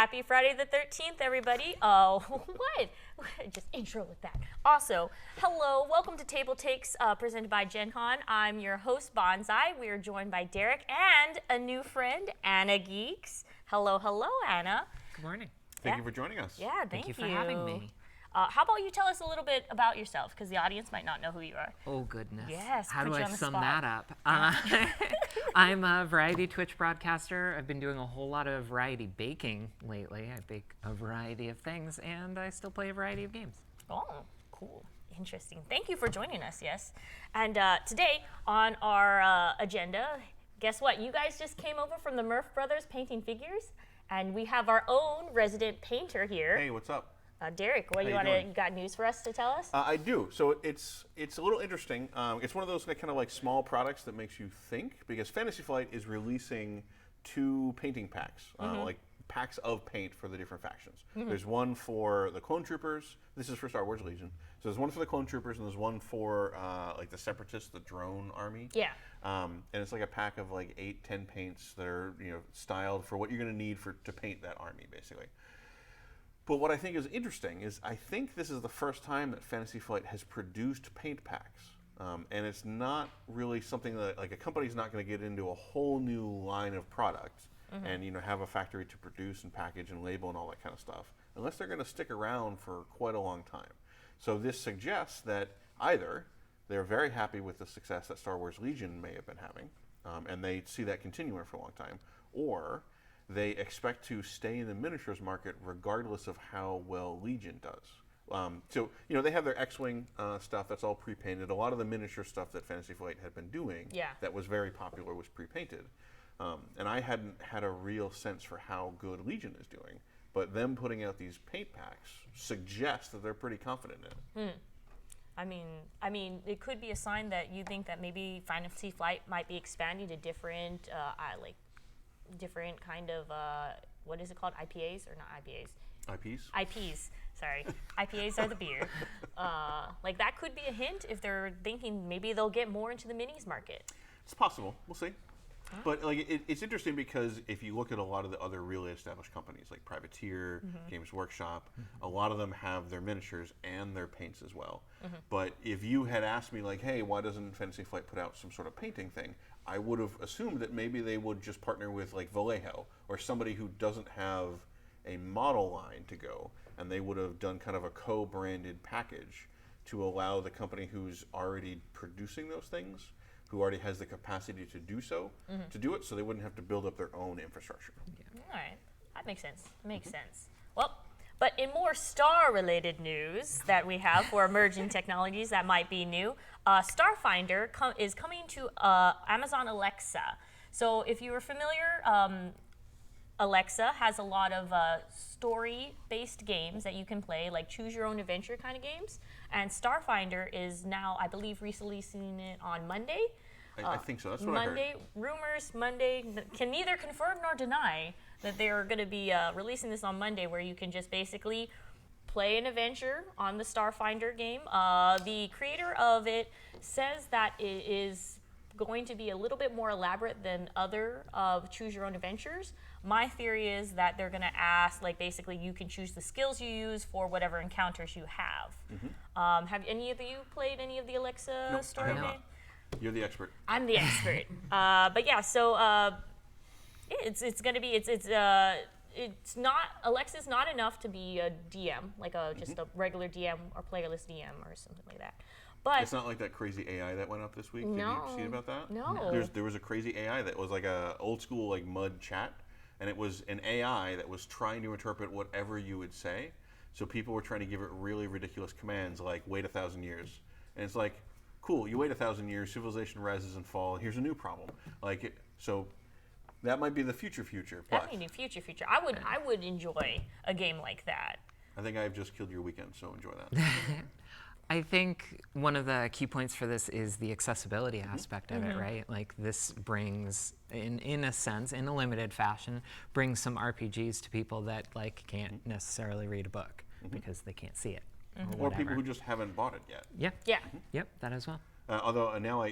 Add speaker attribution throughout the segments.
Speaker 1: Happy Friday the 13th, everybody. Oh, what? Just intro with that. Also, hello, welcome to TableTakes, presented by Gen Con. I'm your host, Banzai. We are joined by Derek and a new friend, Anna Geeks. Hello, hello, Anna.
Speaker 2: Good morning.
Speaker 3: Thank you for joining us.
Speaker 1: Yeah, thank you
Speaker 2: for having me.
Speaker 1: How about you tell us a little bit about yourself, because the audience might not know who you are.
Speaker 2: Oh, goodness.
Speaker 1: Yes,
Speaker 2: How
Speaker 1: put
Speaker 2: do
Speaker 1: you
Speaker 2: I
Speaker 1: on the
Speaker 2: sum
Speaker 1: spot.
Speaker 2: that up? I'm a variety Twitch broadcaster. I've been doing a whole lot of variety baking lately. I bake a variety of things, and I still play a variety of games.
Speaker 1: Oh, cool. Interesting. Thank you for joining us, yes. And today on our agenda, guess what? You guys just came over from the Murph Brothers painting figures, and we have our own resident painter here.
Speaker 3: Hey, what's up?
Speaker 1: Derek, what you got news for us to tell us?
Speaker 3: I do. So it's a little interesting. It's one of those kind of like small products that makes you think, because Fantasy Flight is releasing 2 painting packs, like packs of paint for the different factions. There's one for the Clone Troopers. This is for Star Wars Legion. So there's one for the Clone Troopers, and there's one for like the Separatists, the drone army.
Speaker 1: Yeah.
Speaker 3: And it's like a pack of like 8-10 paints that are styled for what you're going to need to paint that army, basically. But what I think is interesting is I think this is the first time that Fantasy Flight has produced paint packs. And it's not really something that, like, a company's not going to get into a whole new line of products and have a factory to produce and package and label and all that kind of stuff, unless they're going to stick around for quite a long time. So this suggests that either they're very happy with the success that Star Wars Legion may have been having, and they see that continuing for a long time, or they expect to stay in the miniatures market regardless of how well Legion does. So, they have their X-Wing stuff that's all pre-painted. A lot of the miniature stuff that Fantasy Flight had been doing that was very popular was pre-painted. And I hadn't had a real sense for how good Legion is doing. But them putting out these paint packs suggests that they're pretty confident in it.
Speaker 1: I mean, it could be a sign that you think that maybe Fantasy Flight might be expanding to different, different kind of, what is it called? IPAs or not IPAs?
Speaker 3: IPs?
Speaker 1: IPs, sorry. IPAs are the beer. Like, that could be a hint if they're thinking maybe they'll get more into the minis market.
Speaker 3: It's possible. We'll see. But like, it's interesting because if you look at a lot of the other really established companies like Privateer, Games Workshop, a lot of them have their miniatures and their paints as well. But if you had asked me like, hey, why doesn't Fantasy Flight put out some sort of painting thing, I would have assumed that maybe they would just partner with like Vallejo or somebody who doesn't have a model line to go, and they would have done kind of a co-branded package to allow the company who's already producing those things, who already has the capacity to do so, to do it, so they wouldn't have to build up their own infrastructure.
Speaker 1: Yeah. All right, that makes sense. Makes sense. Well, but in more star-related news that we have for emerging technologies that might be new, Starfinder is coming to Amazon Alexa. So if you were familiar, Alexa has a lot of story-based games that you can play, like choose-your-own-adventure kind of games. And Starfinder is now, I believe, releasing it on Monday.
Speaker 3: I think so. That's what I heard.
Speaker 1: Rumors Monday can neither confirm nor deny that they're going to be releasing this on Monday, where you can just basically play an adventure on the Starfinder game. The creator of it says that it is going to be a little bit more elaborate than other choose your own adventures. My theory is that they're going to ask, like, basically you can choose the skills you use for whatever encounters you have. Have any of you played any of the Alexa story
Speaker 3: I have
Speaker 1: game?
Speaker 3: not. You're the expert.
Speaker 1: I'm the expert. But yeah, so it's going to be it's not, Alexa's not enough to be a DM, like just a regular DM or playerless DM or something like that. But
Speaker 3: it's not like that crazy AI that went up this week.
Speaker 1: No.
Speaker 3: Did you see about that?
Speaker 1: No.
Speaker 3: There was a crazy AI that was like a old school like mud chat, and it was an AI that was trying to interpret whatever you would say. So people were trying to give it really ridiculous commands like wait 1,000 years, and it's like, cool, you wait 1,000 years, civilization rises and falls. Here's a new problem. So that might be the future.
Speaker 1: That may be future. I would enjoy a game like that.
Speaker 3: I think I've just killed your weekend, so enjoy that.
Speaker 2: I think one of the key points for this is the accessibility aspect of it, right? Like, this brings, in a sense, in a limited fashion, brings some RPGs to people that like can't necessarily read a book because they can't see it.
Speaker 3: Or people who just haven't bought it yet.
Speaker 2: Yeah.
Speaker 1: Yeah.
Speaker 2: Yep, that as well.
Speaker 3: Although now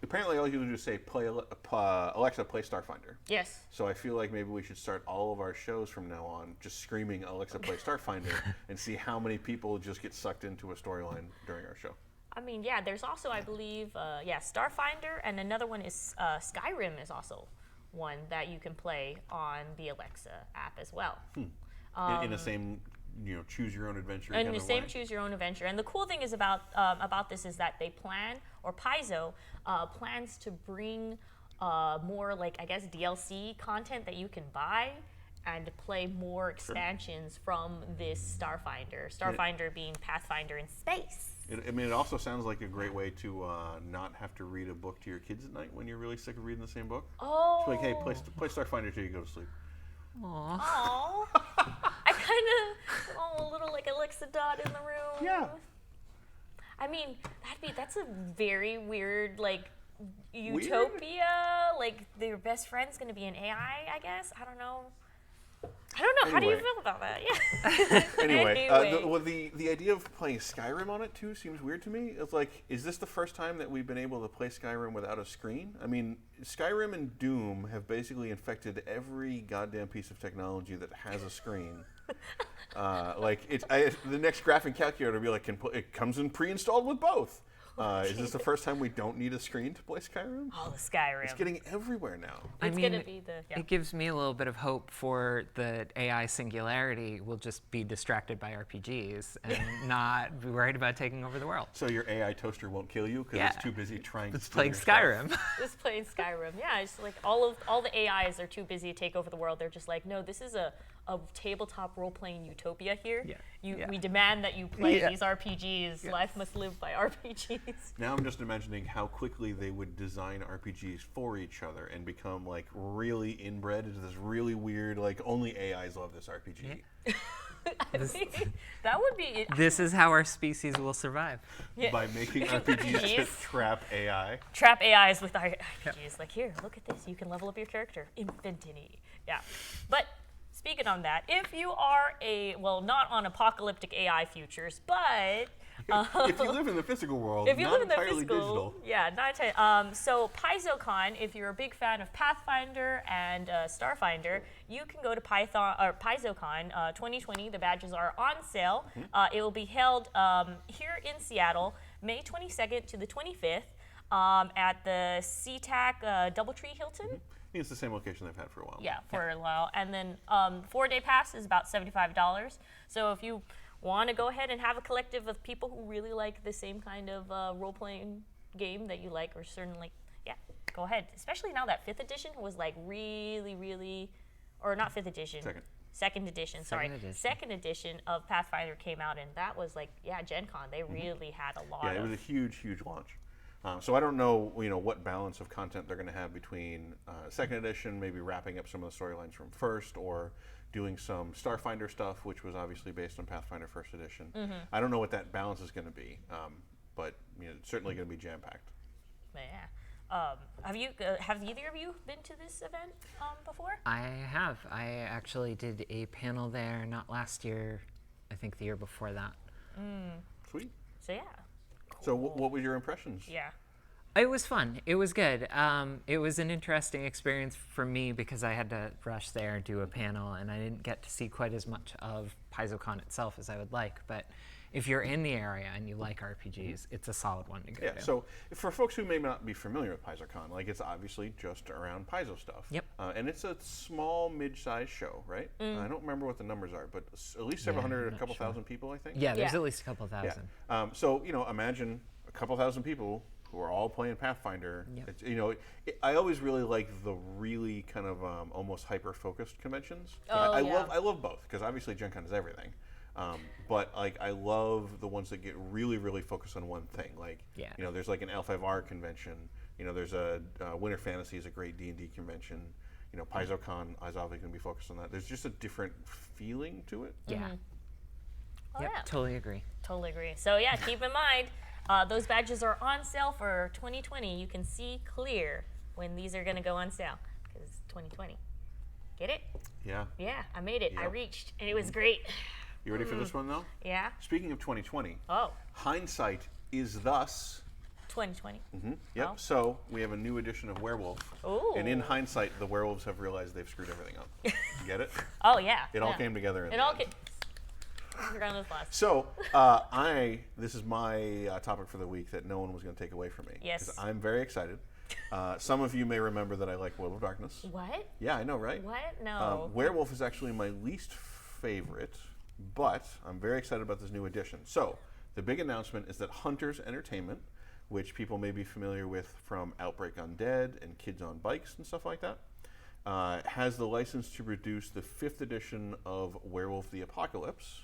Speaker 3: apparently all you do is say Alexa, play Starfinder.
Speaker 1: Yes.
Speaker 3: So I feel like maybe we should start all of our shows from now on just screaming Alexa, play Starfinder, and see how many people just get sucked into a storyline during our show.
Speaker 1: I mean, yeah, there's also, I believe, Starfinder, and another one is Skyrim is also one that you can play on the Alexa app as well.
Speaker 3: In the same, choose your own adventure.
Speaker 1: And the same choose your own adventure. And the cool thing is about this is that they Paizo plans to bring more like, I guess, DLC content that you can buy and play more expansions from this Starfinder. Starfinder being Pathfinder in space.
Speaker 3: It also sounds like a great way to not have to read a book to your kids at night when you're really sick of reading the same book.
Speaker 1: Oh.
Speaker 3: It's like, hey, play Starfinder till you go to sleep.
Speaker 2: Aww.
Speaker 1: Aww. I kind of, a little like Alexa Dot in the room.
Speaker 3: Yeah.
Speaker 1: I mean, that's a very weird, like, utopia. Like, your best friend's going to be an AI, I guess. I don't know. How do you feel about that? Yeah.
Speaker 3: Anyway. The idea of playing Skyrim on it too seems weird to me. It's like, is this the first time that we've been able to play Skyrim without a screen? I mean, Skyrim and Doom have basically infected every goddamn piece of technology that has a screen. The next graphing calculator will be like, it comes in pre-installed with both. Is this the first time we don't need a screen to play Skyrim?
Speaker 1: Oh, the Skyrim.
Speaker 3: It's getting everywhere now.
Speaker 1: It's going to be
Speaker 2: It gives me a little bit of hope for the AI singularity will just be distracted by RPGs and not be worried about taking over the world.
Speaker 3: So your AI toaster won't kill you because it's too busy trying to
Speaker 2: playing Skyrim.
Speaker 1: It's playing Skyrim. Yeah, it's like all the AIs are too busy to take over the world. They're just like, no, this is a tabletop role-playing utopia here. We demand that you play these RPGs. Life must live by RPGs.
Speaker 3: Now I'm just imagining how quickly they would design RPGs for each other and become like really inbred into this really weird, like only AIs love this RPG.
Speaker 1: I think that would be.
Speaker 2: This is how our species will survive.
Speaker 3: By making RPGs to trap AI.
Speaker 1: Trap AIs with RPGs. Like, here, look at this. You can level up your character. Infinity. Yeah. But speaking on that, if you are not on apocalyptic AI futures, but
Speaker 3: if you live in the physical world, not entirely digital.
Speaker 1: Yeah, not entirely. So PaizoCon, if you're a big fan of Pathfinder and Starfinder, you can go to PaizoCon 2020. The badges are on sale. It will be held here in Seattle, May 22nd to the 25th at the SeaTac DoubleTree Hilton.
Speaker 3: It's the same location they've had for a while.
Speaker 1: Yeah, for a while. And then 4-day pass is about $75. So if you want to go ahead and have a collective of people who really like the same kind of role-playing game that you like, or certainly, go ahead. Especially now that 5th edition was like really, or not 5th edition. Second edition. Second edition of Pathfinder came out, and that was like, Gen Con. They really had a lot of...
Speaker 3: Yeah, it was a huge launch. So I don't know, what balance of content they're going to have between second edition, maybe wrapping up some of the storylines from first, or doing some Starfinder stuff, which was obviously based on Pathfinder first edition. I don't know what that balance is going to be, but it's certainly going to be jam packed.
Speaker 1: Yeah. Have either of you been to this event before?
Speaker 2: I have. I actually did a panel there, not last year, I think the year before that.
Speaker 3: Sweet.
Speaker 1: So yeah.
Speaker 3: So what were your impressions?
Speaker 1: Yeah.
Speaker 2: It was fun. It was good. It was an interesting experience for me because I had to rush there and do a panel, and I didn't get to see quite as much of PaizoCon itself as I would like. But if you're in the area and you like RPGs, it's a solid one to go to.
Speaker 3: So for folks who may not be familiar with PaizoCon, it's obviously just around Paizo stuff.
Speaker 2: Yep.
Speaker 3: And it's a small, mid-sized show, right? I don't remember what the numbers are, but at least several hundred, a couple thousand people, I think.
Speaker 2: Yeah, there's at least a couple thousand.
Speaker 3: Yeah. So, imagine a couple thousand people who are all playing Pathfinder.
Speaker 2: Yep.
Speaker 3: I always really like the really kind of almost hyper-focused conventions.
Speaker 1: I
Speaker 3: love both, because obviously Gen Con is everything. But I love the ones that get really, really focused on one thing. There's like an L5R convention. There's a Winter Fantasy is a great D&D convention. PaizoCon is obviously going to be focused on that. There's just a different feeling to it.
Speaker 2: Yeah.
Speaker 1: Oh,
Speaker 2: yep,
Speaker 1: yeah.
Speaker 2: Totally agree.
Speaker 1: Totally agree. So yeah, keep in mind, those badges are on sale for 2020. You can see clear when these are going to go on sale because it's 2020. Get it?
Speaker 3: Yeah.
Speaker 1: Yeah, I made it.
Speaker 3: Yep.
Speaker 1: I reached, and it was great.
Speaker 3: You ready for this one, though?
Speaker 1: Yeah.
Speaker 3: Speaking of 2020,
Speaker 1: Oh.
Speaker 3: hindsight is thus
Speaker 1: 2020.
Speaker 3: Yep.
Speaker 1: Wow.
Speaker 3: So we have a new edition of Werewolf.
Speaker 1: Ooh.
Speaker 3: And in hindsight, the werewolves have realized they've screwed everything up. Get it?
Speaker 1: Oh yeah.
Speaker 3: It all came together. In
Speaker 1: It
Speaker 3: the
Speaker 1: all
Speaker 3: end.
Speaker 1: came. Round of applause.
Speaker 3: So this is my topic for the week that no one was going to take away from me.
Speaker 1: Yes.
Speaker 3: 'Cause I'm very excited. Some of you may remember that I like World of Darkness.
Speaker 1: What?
Speaker 3: Yeah, I know, right?
Speaker 1: What? No.
Speaker 3: Werewolf is actually my least favorite, but I'm very excited about this new edition. So the big announcement is that Hunters Entertainment, which people may be familiar with from Outbreak Undead and Kids on Bikes and stuff like that, has the license to produce the 5th edition of Werewolf the Apocalypse,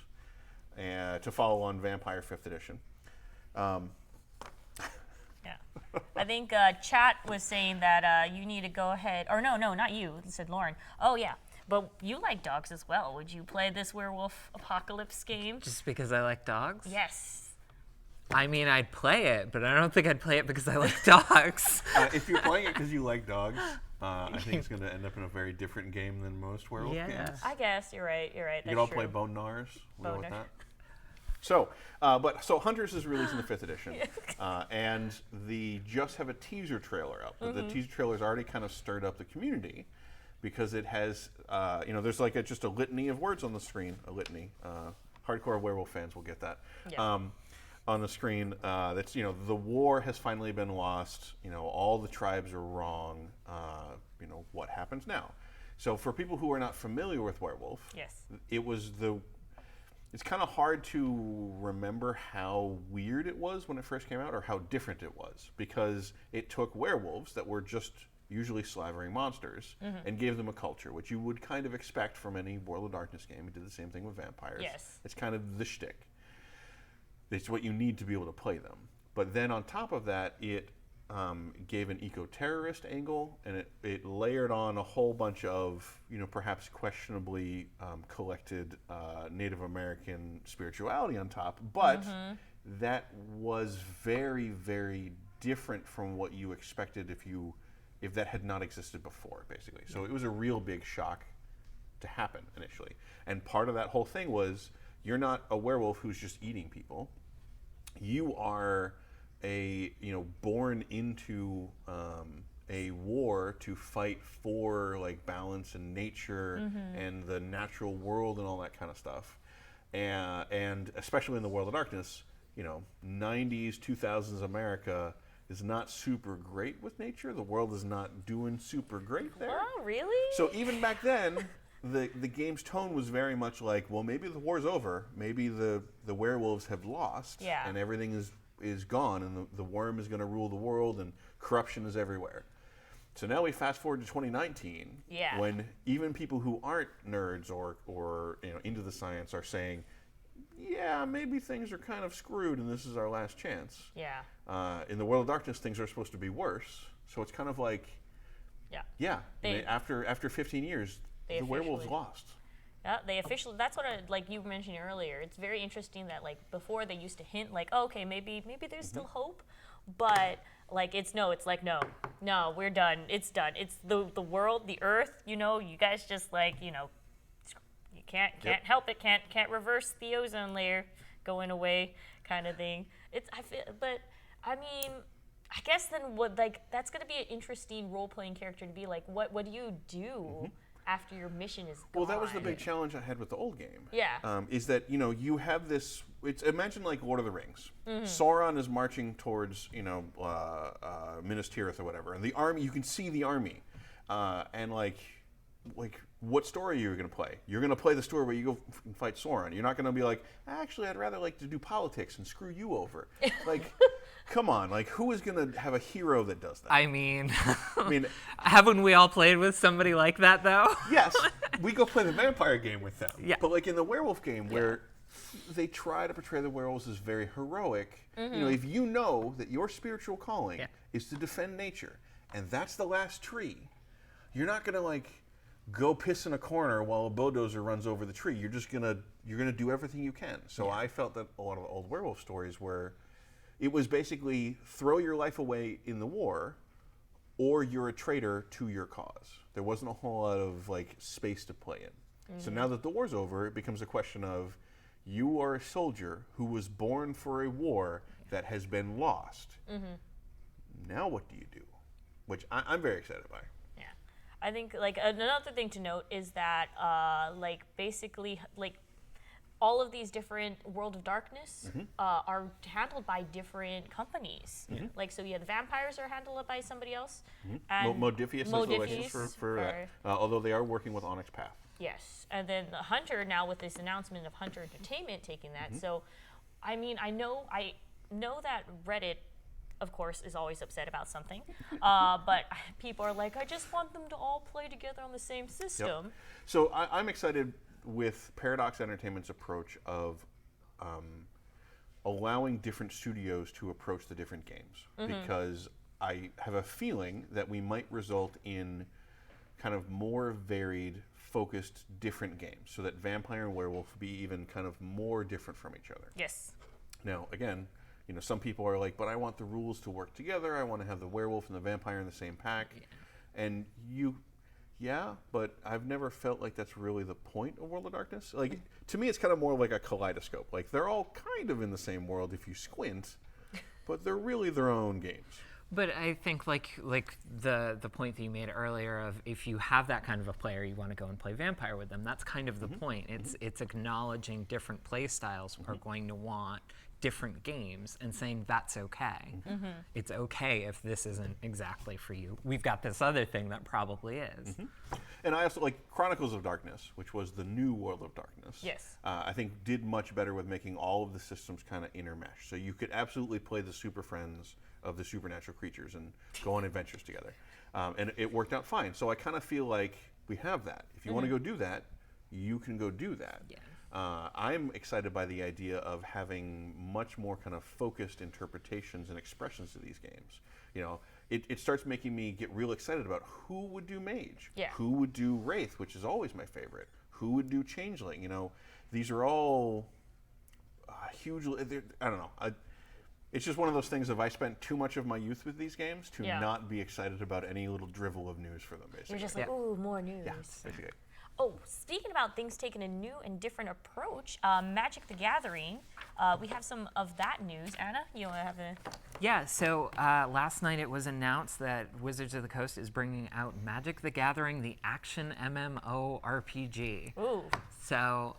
Speaker 3: to follow on Vampire 5th edition.
Speaker 1: Yeah. I think chat was saying that you need to go ahead. Or no, not you. It said Lauren. Oh yeah. But you like dogs as well. Would you play this Werewolf Apocalypse game?
Speaker 2: Just because I like dogs?
Speaker 1: Yes.
Speaker 2: I mean, I'd play it, but I don't think I'd play it because I like dogs.
Speaker 3: If you're playing it because you like dogs, I think it's going to end up in a very different game than most werewolf
Speaker 2: Yeah.
Speaker 3: games.
Speaker 1: I guess you're right. You're right.
Speaker 3: You
Speaker 1: That's
Speaker 3: can all
Speaker 1: true.
Speaker 3: play Bone Nars. We'll go with
Speaker 1: Bone
Speaker 3: that. So, so Hunters is releasing the 5th edition, and the just have a teaser trailer up. The teaser trailer's already kind of stirred up the community because it has, there's like just a litany of words on the screen. A litany. Hardcore werewolf fans will get that.
Speaker 1: Yeah.
Speaker 3: On the screen, that's the war has finally been lost. All the tribes are wrong. What happens now? So for people who are not familiar with werewolf,
Speaker 1: Yes.
Speaker 3: it's kind of hard to remember how weird it was when it first came out or how different it was, because it took werewolves that were just usually slavering monsters and gave them a culture, which you would kind of expect from any World of Darkness game. It did the same thing with vampires.
Speaker 1: Yes.
Speaker 3: It's kind of the shtick. It's what you need to be able to play them. But then on top of that, it gave an eco-terrorist angle, and it layered on a whole bunch of, perhaps questionably collected Native American spirituality on top. But that was very, very different from what you expected if that had not existed before, basically. So it was a real big shock to happen initially. And part of that whole thing was, you're not a werewolf who's just eating people. You are born into a war to fight for balance and nature and the natural world and all that kind of stuff. And especially in the World of Darkness, 90s, 2000s America is not super great with nature. The world is not doing super great there.
Speaker 1: Oh, really?
Speaker 3: So even back then, the game's tone was very much like, well, maybe the war's over. Maybe the werewolves have lost,
Speaker 1: Yeah.
Speaker 3: and everything is gone, and the worm is going to rule the world, and corruption is everywhere. So now we fast forward to 2019,
Speaker 1: Yeah.
Speaker 3: when even people who aren't nerds or into the science are saying, yeah, maybe things are kind of screwed, and this is our last chance.
Speaker 1: Yeah.
Speaker 3: In the World of Darkness, things are supposed to be worse. So it's kind of like,
Speaker 1: Yeah.
Speaker 3: after 15 years,
Speaker 1: They
Speaker 3: the werewolves
Speaker 1: officially-
Speaker 3: lost.
Speaker 1: Yeah, they officially. That's what like you mentioned earlier. It's very interesting that before they used to hint oh, okay, maybe there's still hope, but it's no, we're done. It's done. It's the world, the earth. You guys just you can't help it. Can't reverse the ozone layer going away, kind of thing. I guess then that's gonna be an interesting role playing character to be what do you do after your mission is gone?
Speaker 3: Well, that was the big challenge I had with the old game.
Speaker 1: Yeah.
Speaker 3: Is that you have this? Imagine like Lord of the Rings. Sauron is marching towards Minas Tirith or whatever, and the army. You can see the army, and what story are you going to play? You're going to play the story where you go and fight Sauron. You're not going to be like, actually, I'd rather to do politics and screw you over. Come on, who is going to have a hero that does that?
Speaker 2: I mean, haven't we all played with somebody like that, though?
Speaker 3: Yes, we go play the vampire game with them.
Speaker 2: Yeah.
Speaker 3: But in the werewolf game, where they try to portray the werewolves as very heroic, if you know that your spiritual calling is to defend nature, and that's the last tree, you're not going to go piss in a corner while a bulldozer runs over the tree. You're gonna do everything you can. So I felt that a lot of the old werewolf stories were, it was basically throw your life away in the war, or you're a traitor to your cause. There wasn't a whole lot of space to play in. So now that the war's over, it becomes a question of, you are a soldier who was born for a war that has been lost. now what do you do? Which I'm very excited by.
Speaker 1: Yeah, I think like another thing to note is that like basically like all of these different World of Darkness are handled by different companies. Like so, yeah, the vampires are handled by somebody else, and
Speaker 3: Modifius is the license for that. Although they are working with Onyx Path.
Speaker 1: Yes, and then the Hunter now with this announcement of Hunter Entertainment taking that. So, I mean, I know that Reddit, of course, is always upset about something, but people are like, I just want them to all play together on the same system.
Speaker 3: Yep. So I'm excited with Paradox Entertainment's approach of allowing different studios to approach the different games, because I have a feeling that we might result in kind of more varied, focused, different games, so that Vampire and Werewolf be even kind of more different from each other.
Speaker 1: Yes.
Speaker 3: Now, again, you know, some people are like, but I want the rules to work together. I want to have the werewolf and the vampire in the same pack. Yeah. And but I've never felt like that's really the point of World of Darkness. Like, to me, it's kind of more like a kaleidoscope. Like, they're all kind of in the same world if you squint, but they're really their own games.
Speaker 2: But I think like the point that you made earlier of if you have that kind of a player, you want to go and play Vampire with them. That's kind of the point. It's acknowledging different play styles are going to want different games and saying that's okay. It's okay if this isn't exactly for you. We've got this other thing that probably is.
Speaker 3: And I also like Chronicles of Darkness, which was the new World of Darkness.
Speaker 1: Yes.
Speaker 3: I think did much better with making all of the systems kind of intermesh. So you could absolutely play the super friends of the supernatural creatures and go on adventures together. And it worked out fine. So I kind of feel like we have that. If you want to go do that, you can go do that.
Speaker 2: Yeah.
Speaker 3: I'm excited by the idea of having much more kind of focused interpretations and expressions to these games. You know, it starts making me get real excited about who would do Mage, who would do Wraith, which is always my favorite, who would do Changeling. You know, these are all huge. I don't know. It's just one of those things of I spent too much of my youth with these games to not be excited about any little drivel of news for them, basically.
Speaker 1: You're just like, ooh, more news.
Speaker 3: Yeah, basically.
Speaker 1: Oh, speaking about things taking a new and different approach, Magic the Gathering, we have some of that news. Anna, you want to have a...
Speaker 2: Yeah, so last night it was announced that Wizards of the Coast is bringing out Magic the Gathering, the action MMO RPG.
Speaker 1: Ooh.
Speaker 2: So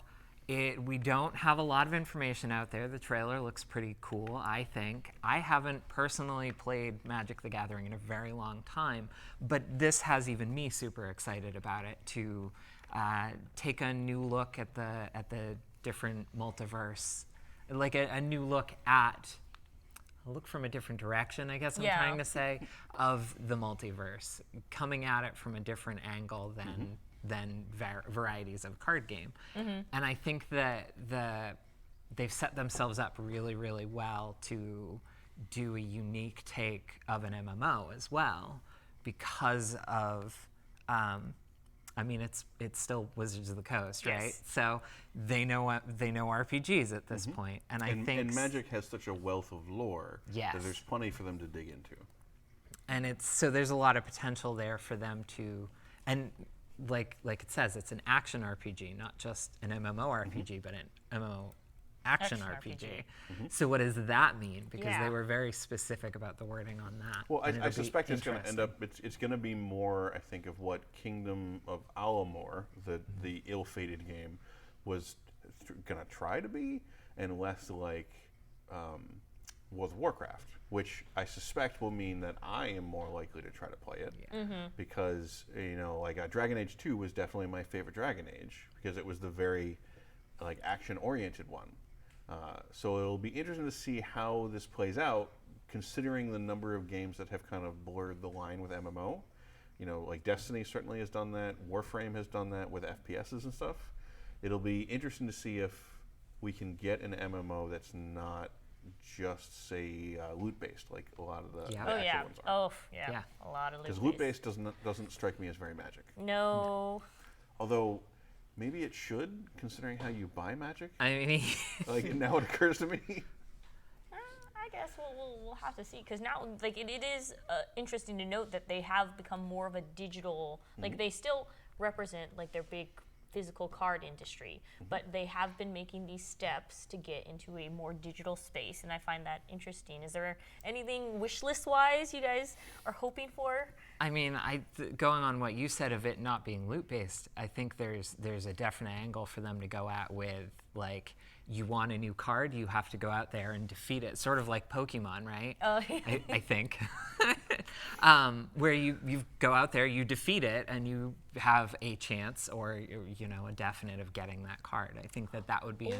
Speaker 2: we don't have a lot of information out there. The trailer looks pretty cool, I think. I haven't personally played Magic the Gathering in a very long time, but this has even me super excited about it to take a new look at the different multiverse, like a new look at a look from a different direction, I guess I'm trying to say, of the multiverse, coming at it from a different angle than varieties of card game. And I think that they've set themselves up really, really well to do a unique take of an MMO as well, because of I mean, it's still Wizards of the Coast, right? So they know RPGs at this point, and I think
Speaker 3: and Magic has such a wealth of lore that there's plenty for them to dig into.
Speaker 2: And so there's a lot of potential there for them to, and like it says, it's an action RPG, not just an MMORPG, but an MMO action RPG. So what does that mean? Because they were very specific about the wording on that.
Speaker 3: Well, I suspect it's going to end up, it's going to be more, I think, of what Kingdom of Alamor, the ill-fated game, was going to try to be, and less like World of Warcraft, which I suspect will mean that I am more likely to try to play it. Because, you know, like Dragon Age 2 was definitely my favorite Dragon Age, because it was the very like action-oriented one. So it'll be interesting to see how this plays out, considering the number of games that have kind of blurred the line with MMO. You know, like Destiny certainly has done that. Warframe has done that with FPSs and stuff. It'll be interesting to see if we can get an MMO that's not just, say, loot-based, like a lot of the actual ones are.
Speaker 1: A lot of loot-based.
Speaker 3: Because loot-based doesn't strike me as very Magic.
Speaker 1: No.
Speaker 3: Although... maybe it should, considering how you buy Magic.
Speaker 2: I mean,
Speaker 3: like now it occurs to me.
Speaker 1: I guess we'll have to see, because now like it is interesting to note that they have become more of a digital. Like they still represent like their big physical card industry, but they have been making these steps to get into a more digital space, and I find that interesting. Is there anything wish list wise you guys are hoping for?
Speaker 2: I mean, going on what you said of it not being loot based, I think there's a definite angle for them to go at with, like, you want a new card, you have to go out there and defeat it, sort of like Pokemon, right?
Speaker 1: Oh,
Speaker 2: I think. Where you go out there, you defeat it, and you have a chance or a definite of getting that card. I think that would be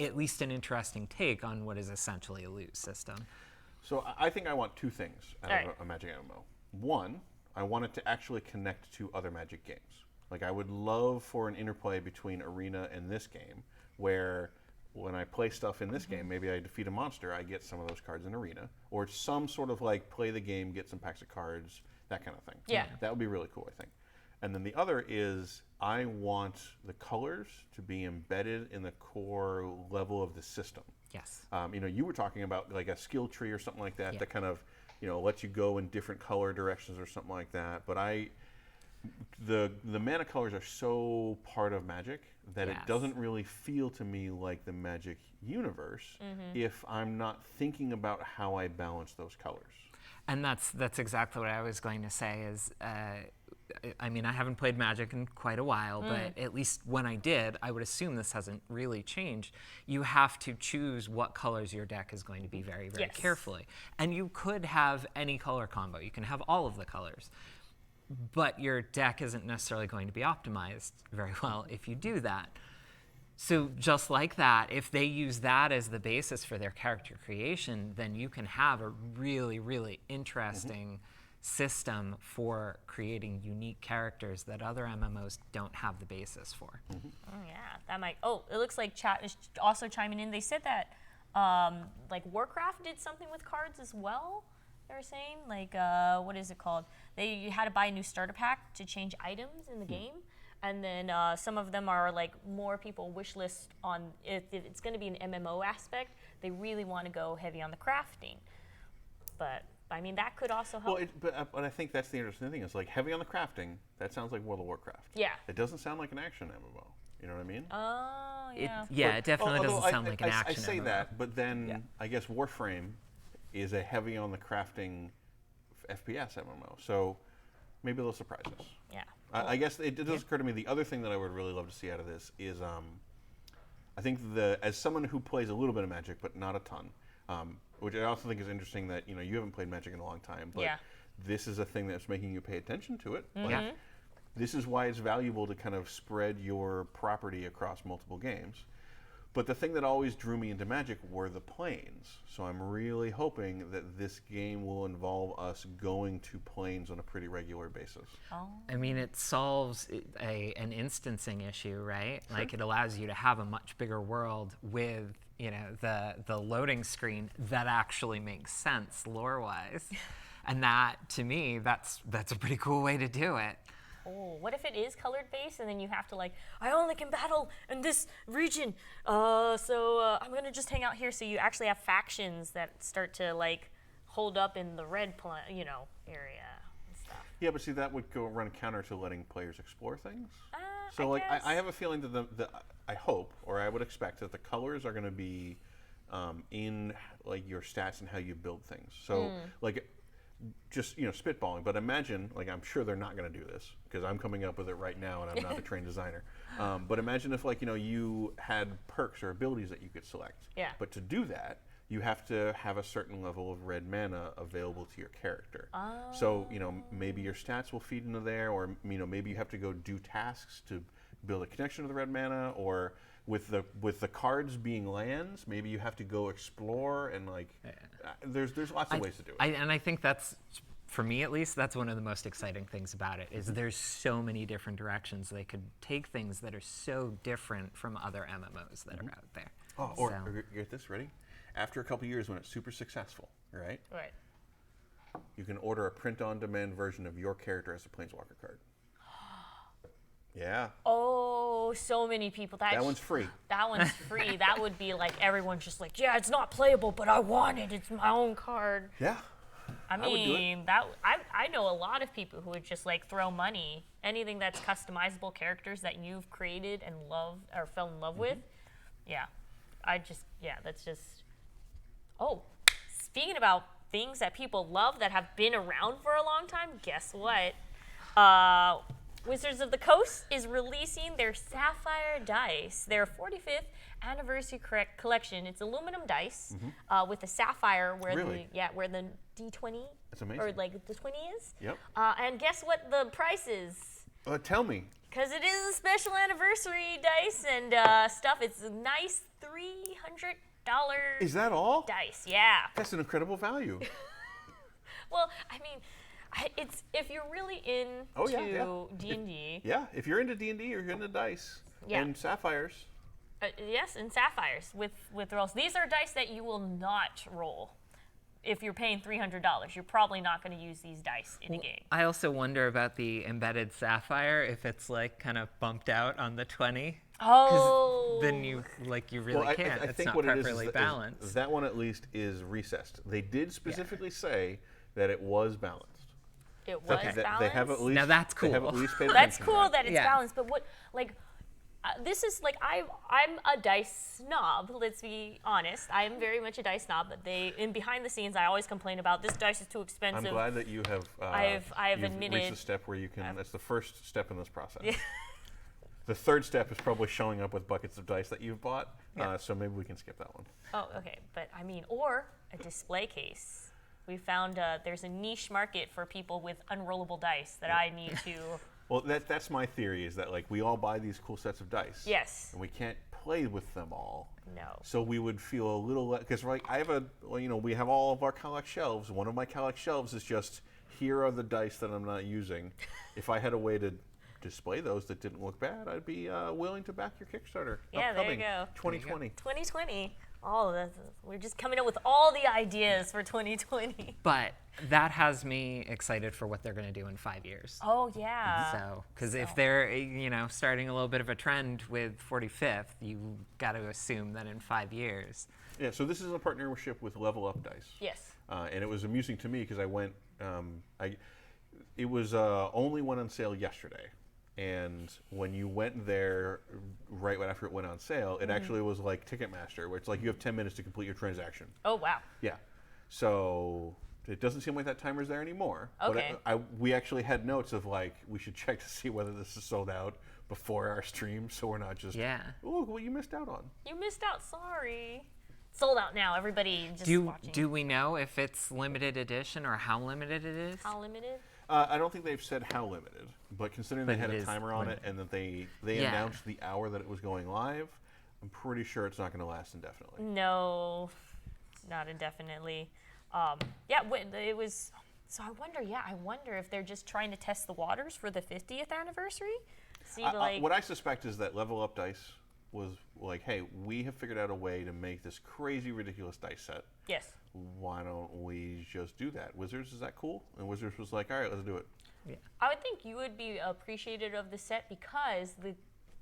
Speaker 2: at least an interesting take on what is essentially a loot system.
Speaker 3: So I think I want two things out of a Magic MMO. One, I want it to actually connect to other Magic games. Like, I would love for an interplay between Arena and this game, where when I play stuff in this game, maybe I defeat a monster, I get some of those cards in Arena, or some sort of like play the game, get some packs of cards, that kind of thing.
Speaker 1: Yeah.
Speaker 3: That would be really cool, I think. And then the other is I want the colors to be embedded in the core level of the system.
Speaker 2: Yes.
Speaker 3: You were talking about like a skill tree or something like that that kind of, lets you go in different color directions or something like that. But the mana colors are so part of Magic that it doesn't really feel to me like the Magic universe if I'm not thinking about how I balance those colors.
Speaker 2: And that's exactly what I was going to say is, I mean, I haven't played Magic in quite a while, but at least when I did, I would assume this hasn't really changed. You have to choose what colors your deck is going to be very, very carefully. And you could have any color combo. You can have all of the colors. But your deck isn't necessarily going to be optimized very well if you do that. So just like that, if they use that as the basis for their character creation, then you can have a really, really interesting system for creating unique characters that other MMOs don't have the basis for.
Speaker 1: Oh yeah, that might. Oh, it looks like chat is also chiming in. They said that like Warcraft did something with cards as well. They were saying, like, what is it called? You had to buy a new starter pack to change items in the game. And then some of them are like more people wish list on if it's going to be an MMO aspect. They really want to go heavy on the crafting. But I mean, that could also help.
Speaker 3: Well, but I think that's the interesting thing. Is like heavy on the crafting. That sounds like World of Warcraft.
Speaker 1: Yeah.
Speaker 3: It doesn't sound like an action MMO. You know what I mean?
Speaker 1: Oh yeah.
Speaker 2: It definitely doesn't sound like an action
Speaker 3: I say
Speaker 2: MMO.
Speaker 3: that, but then I guess Warframe is a heavy on the crafting FPS MMO. So maybe they'll surprise us.
Speaker 1: Yeah.
Speaker 3: I guess it does occur to me, the other thing that I would really love to see out of this is, I think as someone who plays a little bit of Magic, but not a ton, which I also think is interesting that, you haven't played Magic in a long time, but this is a thing that's making you pay attention to it. Like, this is why it's valuable to kind of spread your property across multiple games. But the thing that always drew me into Magic were the planes. So I'm really hoping that this game will involve us going to planes on a pretty regular basis.
Speaker 1: Oh.
Speaker 2: I mean, it solves an instancing issue, right? Sure. Like, it allows you to have a much bigger world with, the loading screen that actually makes sense lore-wise. And that, to me, that's a pretty cool way to do it.
Speaker 1: Oh, what if it is colored based and then you have to I only can battle in this region, so I'm gonna just hang out here. So you actually have factions that start to hold up in the red area and stuff.
Speaker 3: Yeah, but see, that would run counter to letting players explore things.
Speaker 1: So
Speaker 3: I have a feeling that I hope, or I would expect, that the colors are going to be in your stats and how you build things. So just spitballing, but imagine, I'm sure they're not going to do this because I'm coming up with it right now and I'm not a trained designer. But imagine if you had perks or abilities that you could select.
Speaker 1: Yeah.
Speaker 3: But to do that, you have to have a certain level of red mana available to your character.
Speaker 1: Oh.
Speaker 3: So maybe your stats will feed into there, or maybe you have to go do tasks to build a connection to the red mana, or with the cards being lands, maybe you have to go explore and there's lots of ways to do it.
Speaker 2: And I think that's, for me at least, that's one of the most exciting things about it, is there's so many different directions they could take things that are so different from other MMOs that are out there.
Speaker 3: Oh, or get this, ready? After a couple years when it's super successful, right?
Speaker 1: Right.
Speaker 3: You can order a print-on-demand version of your character as a Planeswalker card. Yeah.
Speaker 1: Oh, so many people.
Speaker 3: That one's free.
Speaker 1: That one's free. That would be everyone's just yeah, it's not playable, but I want it. It's my own card.
Speaker 3: Yeah.
Speaker 1: I
Speaker 3: would do it.
Speaker 1: mean, I know a lot of people who would just like throw money, anything that's customizable characters that you've created and love or fell in love with. Yeah, that's just. Oh, speaking about things that people love that have been around for a long time, guess what? Wizards of the Coast is releasing their Sapphire dice, their 45th anniversary collection. It's aluminum dice with a sapphire where
Speaker 3: Really?
Speaker 1: where the D20
Speaker 3: That's amazing.
Speaker 1: or like the 20 is.
Speaker 3: Yep.
Speaker 1: And guess what the price is?
Speaker 3: Tell me.
Speaker 1: Because it is a special anniversary dice and stuff. It's a nice $300
Speaker 3: Is that all?
Speaker 1: dice. Yeah.
Speaker 3: That's an incredible value.
Speaker 1: Well, I mean, it's if you're really into D&D.
Speaker 3: Yeah, if you're into D&D, you're into dice and sapphires.
Speaker 1: Yes, and sapphires with rolls. These are dice that you will not roll. If you're paying $300, you're probably not going to use these dice in a game.
Speaker 2: I also wonder about the embedded sapphire, if it's like kind of bumped out on the 20.
Speaker 1: Oh.
Speaker 2: Then you really can't.
Speaker 3: I
Speaker 2: it's
Speaker 3: think
Speaker 2: not
Speaker 3: what
Speaker 2: properly
Speaker 3: it is
Speaker 2: balanced.
Speaker 3: that one at least is recessed. They did specifically say that it was balanced.
Speaker 1: It was balanced?
Speaker 3: They have at least,
Speaker 2: Now that's cool.
Speaker 3: They have at least paid
Speaker 1: That's
Speaker 3: attention to
Speaker 1: cool that it's
Speaker 2: Yeah.
Speaker 1: balanced, but what, like, this is like, I'm a dice snob, let's be honest. I am very much a dice snob, but behind the scenes, I always complain about this dice is too expensive.
Speaker 3: I'm glad that you have
Speaker 1: I've
Speaker 3: you've
Speaker 1: admitted-
Speaker 3: reached a step where you can, that's the first step in this process. The third step is probably showing up with buckets of dice that you've bought, so maybe we can skip that one.
Speaker 1: Oh, okay. But I mean, or a display case. We found there's a niche market for people with unrollable dice that I need to.
Speaker 3: Well, that's my theory, is that like we all buy these cool sets of dice.
Speaker 1: Yes.
Speaker 3: And we can't play with them all.
Speaker 1: No.
Speaker 3: So we would feel a little, because like we have all of our collect shelves. One of my collect shelves is just, here are the dice that I'm not using. If I had a way to display those that didn't look bad, I'd be willing to back your Kickstarter.
Speaker 1: Yeah, there you
Speaker 3: Upcoming,
Speaker 1: go.
Speaker 3: 2020.
Speaker 1: 2020. All of this. We're just coming up with all the ideas for 2020.
Speaker 2: But that has me excited for what they're going to do in 5 years.
Speaker 1: Oh, yeah.
Speaker 2: So, because if they're, starting a little bit of a trend with 45th, you got to assume that in 5 years.
Speaker 3: Yeah, so this is a partnership with Level Up Dice.
Speaker 1: Yes.
Speaker 3: And it was amusing to me because I went, it was only went on sale yesterday. And when you went there right after it went on sale, it actually was like Ticketmaster, where it's like you have 10 minutes to complete your transaction.
Speaker 1: Oh, wow.
Speaker 3: Yeah. So it doesn't seem like that timer's there anymore.
Speaker 1: Okay.
Speaker 3: But we actually had notes of like, we should check to see whether this is sold out before our stream, so we're not just, oh, what you missed out on.
Speaker 1: You missed out. Sorry. Sold out now. Everybody just watching.
Speaker 2: Do we know if it's limited edition or how limited it is?
Speaker 1: How limited?
Speaker 3: I don't think they've said how limited, but considering they had a timer on it and that they announced the hour that it was going live, I'm pretty sure it's not going to last indefinitely.
Speaker 1: No, not indefinitely. It was. So I wonder if they're just trying to test the waters for the 50th anniversary. See,
Speaker 3: what I suspect is that Level Up Dice was like, hey, we have figured out a way to make this crazy, ridiculous dice set.
Speaker 1: Yes.
Speaker 3: Why don't we just do that? Wizards, is that cool? And Wizards was like, all right, let's do it.
Speaker 2: Yeah.
Speaker 1: I would think you would be appreciative of the set because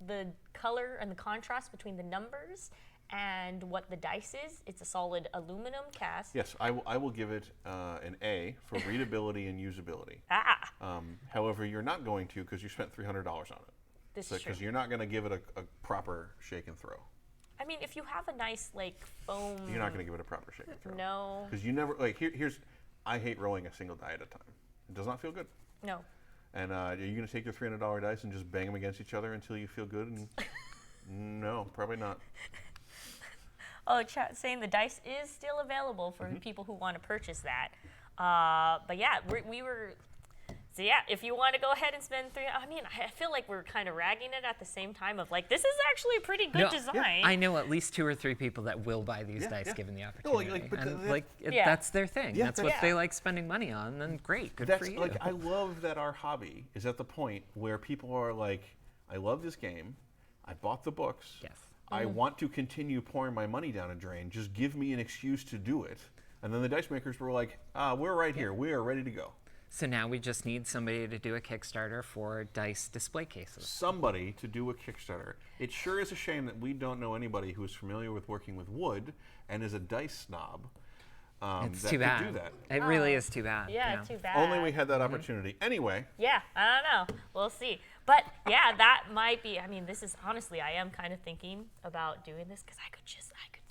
Speaker 1: the color and the contrast between the numbers and what the dice is, it's a solid aluminum cast.
Speaker 3: Yes, I will give it an A for readability and usability. However, you're not going to because you spent $300 on it.
Speaker 1: This is true.
Speaker 3: Because you're not going to give it a proper shake and throw.
Speaker 1: I mean, if you have a nice like foam.
Speaker 3: You're not going to give it a proper shake and throw.
Speaker 1: No.
Speaker 3: Because you never here's. I hate rolling a single die at a time. It does not feel good.
Speaker 1: No.
Speaker 3: And are you going to take your $300 dice and just bang them against each other until you feel good? And no, probably not.
Speaker 1: Oh, chat saying the dice is still available for people who want to purchase that. But yeah, we were. So yeah, if you want to go ahead and spend I feel like we're kind of ragging it at the same time of like, this is actually a pretty good design.
Speaker 2: Yeah, I know at least 2 or 3 people that will buy these dice given the opportunity. That's their thing.
Speaker 3: Yeah,
Speaker 2: that's what they like spending money on, then great, good for you.
Speaker 3: Like, I love that our hobby is at the point where people are like, I love this game, I bought the books,
Speaker 2: Yes.
Speaker 3: I want to continue pouring my money down a drain, just give me an excuse to do it. And then the dice makers were like, we're right here, we are ready to go.
Speaker 2: So now we just need somebody to do a Kickstarter for dice display cases.
Speaker 3: Somebody to do a Kickstarter. It sure is a shame that we don't know anybody who is familiar with working with wood and is a dice snob.
Speaker 2: It's
Speaker 3: that
Speaker 2: too
Speaker 3: could
Speaker 2: bad.
Speaker 3: do that.
Speaker 2: It really is too bad.
Speaker 1: Yeah, too bad.
Speaker 3: Only we had that opportunity. Anyway,
Speaker 1: Yeah, I don't know. We'll see. But yeah, that might be. I mean, this is honestly, I am kind of thinking about doing this because I could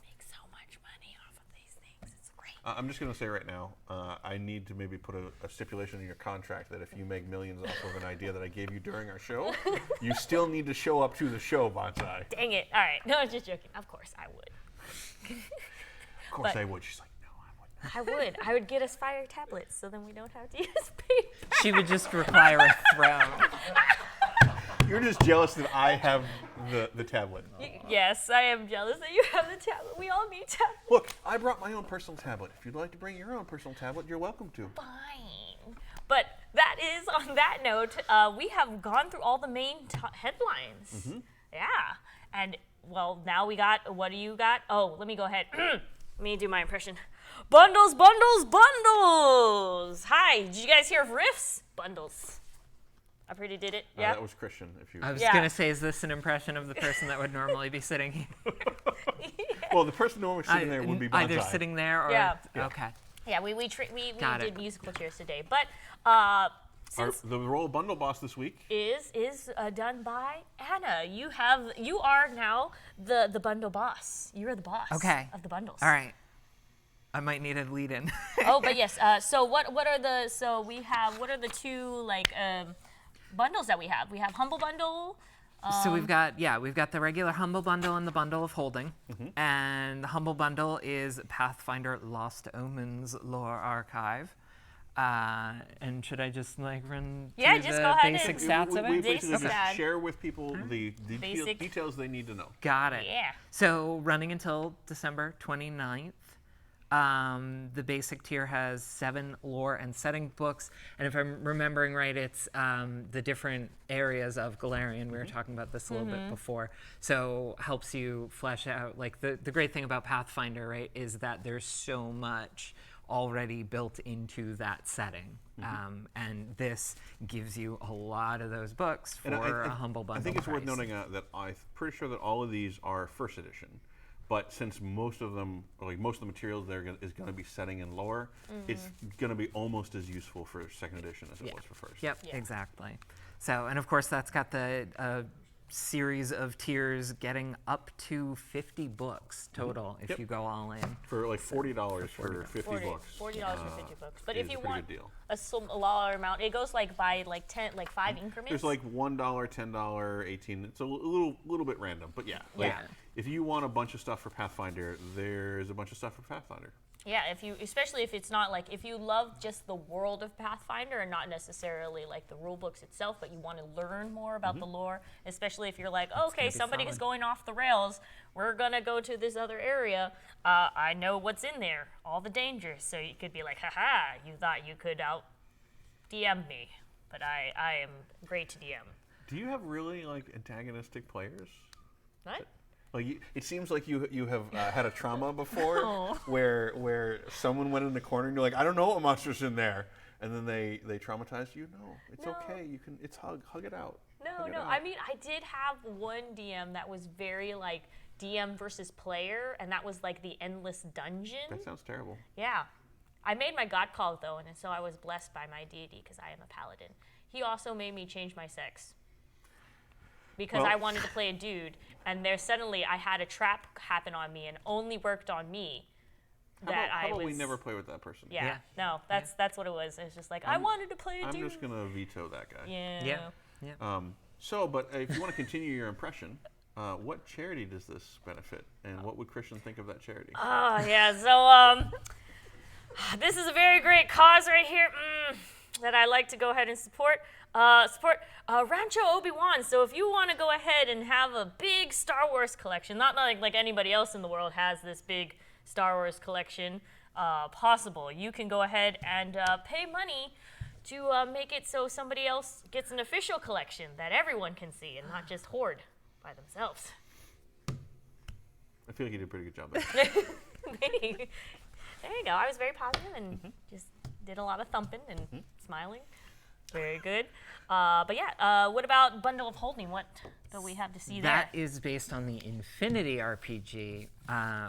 Speaker 1: make so much money off of these things. It's great.
Speaker 3: I'm just going to say right now, I need to maybe put a stipulation in your contract that if you make millions off of an idea that I gave you during our show, you still need to show up to the show, Banzai.
Speaker 1: Dang it. All right. No, I'm just joking. Of course I would.
Speaker 3: Of course
Speaker 1: But-
Speaker 3: I would. She's like, no, I wouldn't.
Speaker 1: I would. I would get us fire tablets so then we don't have to use paper.
Speaker 2: She would just require a throne.
Speaker 3: You're just jealous that I have the tablet.
Speaker 1: Yes, I am jealous that you have the tablet. We all need tablets.
Speaker 3: Look, I brought my own personal tablet. If you'd like to bring your own personal tablet, you're welcome to.
Speaker 1: Fine. But that is, on that note, we have gone through all the main headlines. Yeah. And, well, now we got, what do you got? Oh, let me go ahead. Let me do my impression. Bundles, bundles, bundles. Hi, did you guys hear of riffs? Bundles. I pretty did it. Yeah.
Speaker 3: That was Christian. If you.
Speaker 2: I was
Speaker 1: Yeah.
Speaker 2: going to say, is this an impression of the person that would normally be sitting here?
Speaker 3: Well, the person normally sitting there would be Banzai.
Speaker 2: Either sitting there or...
Speaker 1: Yeah.
Speaker 2: Okay.
Speaker 1: Yeah, we
Speaker 2: Got
Speaker 1: did
Speaker 2: it.
Speaker 1: musical chairs today. But since
Speaker 3: The role of Bundle Boss this week.
Speaker 1: is done by Anna. You are now the bundle boss. You are the boss
Speaker 2: Okay.
Speaker 1: of the bundles.
Speaker 2: All right. I might need a lead in.
Speaker 1: Oh, but yes. So what are the the two bundles that we have? We have Humble Bundle.
Speaker 2: So we've got the regular Humble Bundle and the Bundle of Holding. And the Humble Bundle is Pathfinder Lost Omens Lore Archive. And should I just run
Speaker 1: Yeah,
Speaker 2: through
Speaker 1: just
Speaker 2: the
Speaker 1: go ahead
Speaker 2: basic
Speaker 1: and-
Speaker 2: stats of
Speaker 3: We
Speaker 2: it?
Speaker 3: basically
Speaker 1: Basic
Speaker 3: just
Speaker 1: stat.
Speaker 3: share with people the
Speaker 1: Basic.
Speaker 3: details they need to know.
Speaker 2: Got it.
Speaker 1: Yeah.
Speaker 2: So running until December 29th. The basic tier has 7 lore and setting books, and if I'm remembering right, it's the different areas of Galarian. We were talking about this a little bit before, so helps you flesh out. Like the great thing about Pathfinder, right, is that there's so much already built into that setting, and this gives you a lot of those books for
Speaker 3: And
Speaker 2: a humble bundle.
Speaker 3: I think it's worth
Speaker 2: price.
Speaker 3: noting that I'm pretty sure that all of these are first edition. But since most of them, most of the materials there is going to be setting and lore, it's going to be almost as useful for second edition as it was for first.
Speaker 2: Yep,
Speaker 1: Yeah.
Speaker 2: exactly. So, and of course, that's got the series of tiers getting up to 50 books total if
Speaker 3: Yep.
Speaker 2: you go all in.
Speaker 3: For like $40 for 50 books.
Speaker 1: $40 for 50 books. But
Speaker 3: is
Speaker 1: if you
Speaker 3: a pretty
Speaker 1: want
Speaker 3: good deal.
Speaker 1: a lower amount, it goes by 5 increments.
Speaker 3: There's like $1, $10, 18. It's a little bit random, but yeah.
Speaker 2: Yeah.
Speaker 3: If you want a bunch of stuff for Pathfinder, there's a bunch of stuff for Pathfinder.
Speaker 1: Yeah, especially if it's not if you love just the world of Pathfinder and not necessarily the rule books itself, but you want to learn more about the lore, especially if you're like, okay,
Speaker 2: be
Speaker 1: somebody is
Speaker 2: solid.
Speaker 1: going off the rails, we're gonna go to this other area. I know what's in there, all the dangers. So you could be like, haha, you thought you could out DM me, but I am great to DM.
Speaker 3: Do you have really antagonistic players?
Speaker 1: What?
Speaker 3: It seems like you have had a trauma before,
Speaker 1: Oh.
Speaker 3: where someone went in the corner and you're like, I don't know what monster's in there, and then they traumatized you. No, it's
Speaker 1: No.
Speaker 3: okay. You can. It's hug it out.
Speaker 1: No.
Speaker 3: Hug it out.
Speaker 1: I mean, I did have one DM that was very DM versus player, and that was the endless dungeon.
Speaker 3: That sounds terrible.
Speaker 1: Yeah. I made my god call though, and so I was blessed by my deity because I am a paladin. He also made me change my sex. Because
Speaker 3: Well-
Speaker 1: I wanted to play a dude, and there suddenly I had a trap happen on me and only worked on me.
Speaker 3: How about we never play with that person?
Speaker 1: Yeah.
Speaker 2: Yeah.
Speaker 1: No, that's what it was. It was just I wanted to play a
Speaker 3: I'm
Speaker 1: dude.
Speaker 3: just gonna veto that guy.
Speaker 1: Yeah.
Speaker 2: Yeah.
Speaker 3: But if you want to continue your impression, what charity does this benefit, and what would Christian think of that charity?
Speaker 1: Oh, yeah. So, this is a very great cause right here that I like to go ahead and support. Support Rancho Obi-Wan. So if you want to go ahead and have a big Star Wars collection, not like anybody else in the world has this big Star Wars collection possible, you can go ahead and pay money to make it so somebody else gets an official collection that everyone can see and not just hoard by themselves.
Speaker 3: I feel like you did a pretty good job there.
Speaker 1: There you go. I was very positive and just did a lot of thumping and smiling. Very good. But yeah, what about Bundle of Holding? What do we have to see
Speaker 2: That
Speaker 1: there?
Speaker 2: is based on the Infinity RPG,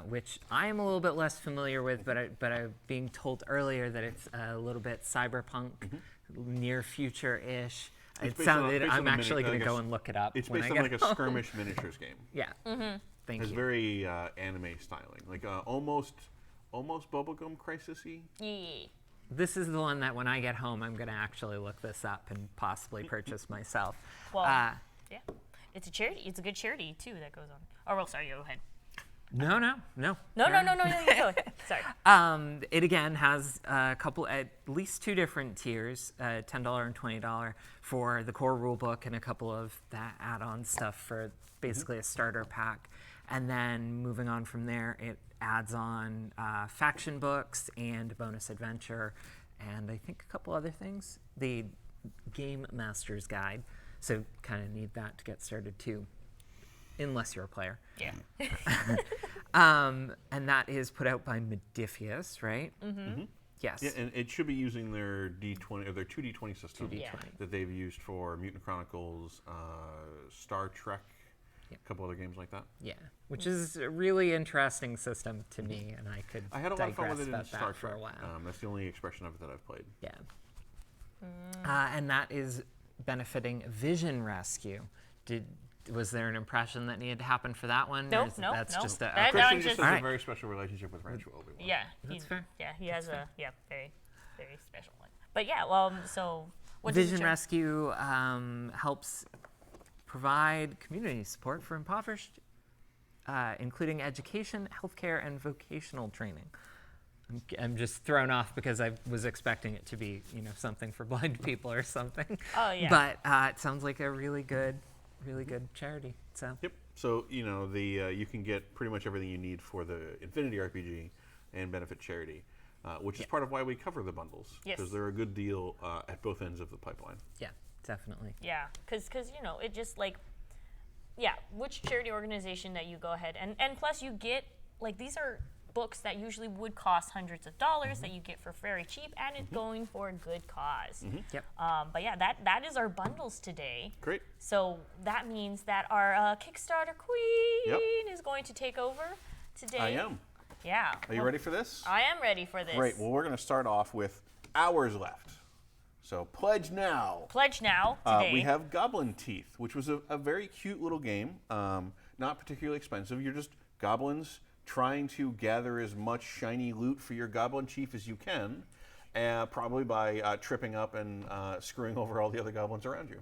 Speaker 2: which I am a little bit less familiar with, but I'm being told earlier that it's a little bit cyberpunk, near future-ish. It sounded. I'm actually going to go and look it up.
Speaker 3: It's
Speaker 2: when
Speaker 3: based
Speaker 2: I
Speaker 3: on
Speaker 2: get
Speaker 3: like a
Speaker 2: home.
Speaker 3: skirmish miniatures game.
Speaker 2: Yeah. Thank
Speaker 3: It's
Speaker 2: you.
Speaker 3: very anime styling, like almost Bubblegum Crisis-y.
Speaker 1: Yeah.
Speaker 2: This is the one that when I get home, I'm going to actually look this up and possibly purchase myself.
Speaker 1: Well, yeah. It's a charity. It's a good charity, too, that goes on. Oh, well, sorry, go ahead.
Speaker 2: No.
Speaker 1: No, you go ahead. Sorry.
Speaker 2: It again has a couple, at least two different tiers, $10 and $20 for the core rulebook and a couple of that add-on stuff for basically a starter pack. And then moving on from there, it adds on faction books and bonus adventure, and I think a couple other things. The Game Master's Guide, so kind of need that to get started too, unless you're a player.
Speaker 1: Yeah.
Speaker 2: And that is put out by Modifius, right? Yes.
Speaker 3: Yeah, and it should be using their D20 or their 2D20 system
Speaker 2: 2D20.
Speaker 3: that they've used for Mutant Chronicles, Star Trek, a couple other games like that.
Speaker 2: Yeah, which is a really interesting system to me, and I could
Speaker 3: I had a lot of fun
Speaker 2: digress
Speaker 3: with it in
Speaker 2: about
Speaker 3: Star
Speaker 2: that for
Speaker 3: Trek.
Speaker 2: a while.
Speaker 3: That's the only expression of it that I've played.
Speaker 2: Yeah. And that is benefiting Vision Rescue. Was there an impression that needed to happen for that one?
Speaker 1: Nope,
Speaker 2: Or is
Speaker 1: nope,
Speaker 2: that's
Speaker 1: nope.
Speaker 2: just a,
Speaker 1: That-
Speaker 2: okay.
Speaker 1: that
Speaker 3: Christian
Speaker 1: one's
Speaker 3: just
Speaker 1: just-
Speaker 3: has a
Speaker 2: Alright.
Speaker 3: very special relationship with Rancho Obi-Wan.
Speaker 1: Yeah.
Speaker 2: That's fair.
Speaker 1: Yeah, he has a very, very special one. But yeah, well, so what does
Speaker 2: Vision
Speaker 1: the
Speaker 2: Rescue helps provide community support for impoverished, including education, healthcare, and vocational training. I'm just thrown off because I was expecting it to be, something for blind people or something.
Speaker 1: Oh, yeah.
Speaker 2: But it sounds like a really good charity. So.
Speaker 3: Yep. So you can get pretty much everything you need for the Infinity RPG and benefit charity, which is part of why we cover the bundles,
Speaker 1: Yes.
Speaker 3: because they're a good deal at both ends of the pipeline.
Speaker 2: Yeah, definitely.
Speaker 1: Yeah, because it just which charity organization that you go ahead and plus you get these are books that usually would cost hundreds of dollars that you get for very cheap, and it's going for a good cause.
Speaker 2: Yep.
Speaker 1: But yeah, that is our bundles today.
Speaker 3: Great.
Speaker 1: So that means that our Kickstarter queen is going to take over today.
Speaker 3: I am.
Speaker 1: Yeah.
Speaker 3: Are you ready for this?
Speaker 1: I am ready for this.
Speaker 3: Great. Well, we're going to start off with hours left. So pledge now.
Speaker 1: Pledge now today.
Speaker 3: We have Goblin Teeth, which was a very cute little game. Not particularly expensive. You're just goblins trying to gather as much shiny loot for your goblin chief as you can, probably by tripping up and screwing over all the other goblins around you.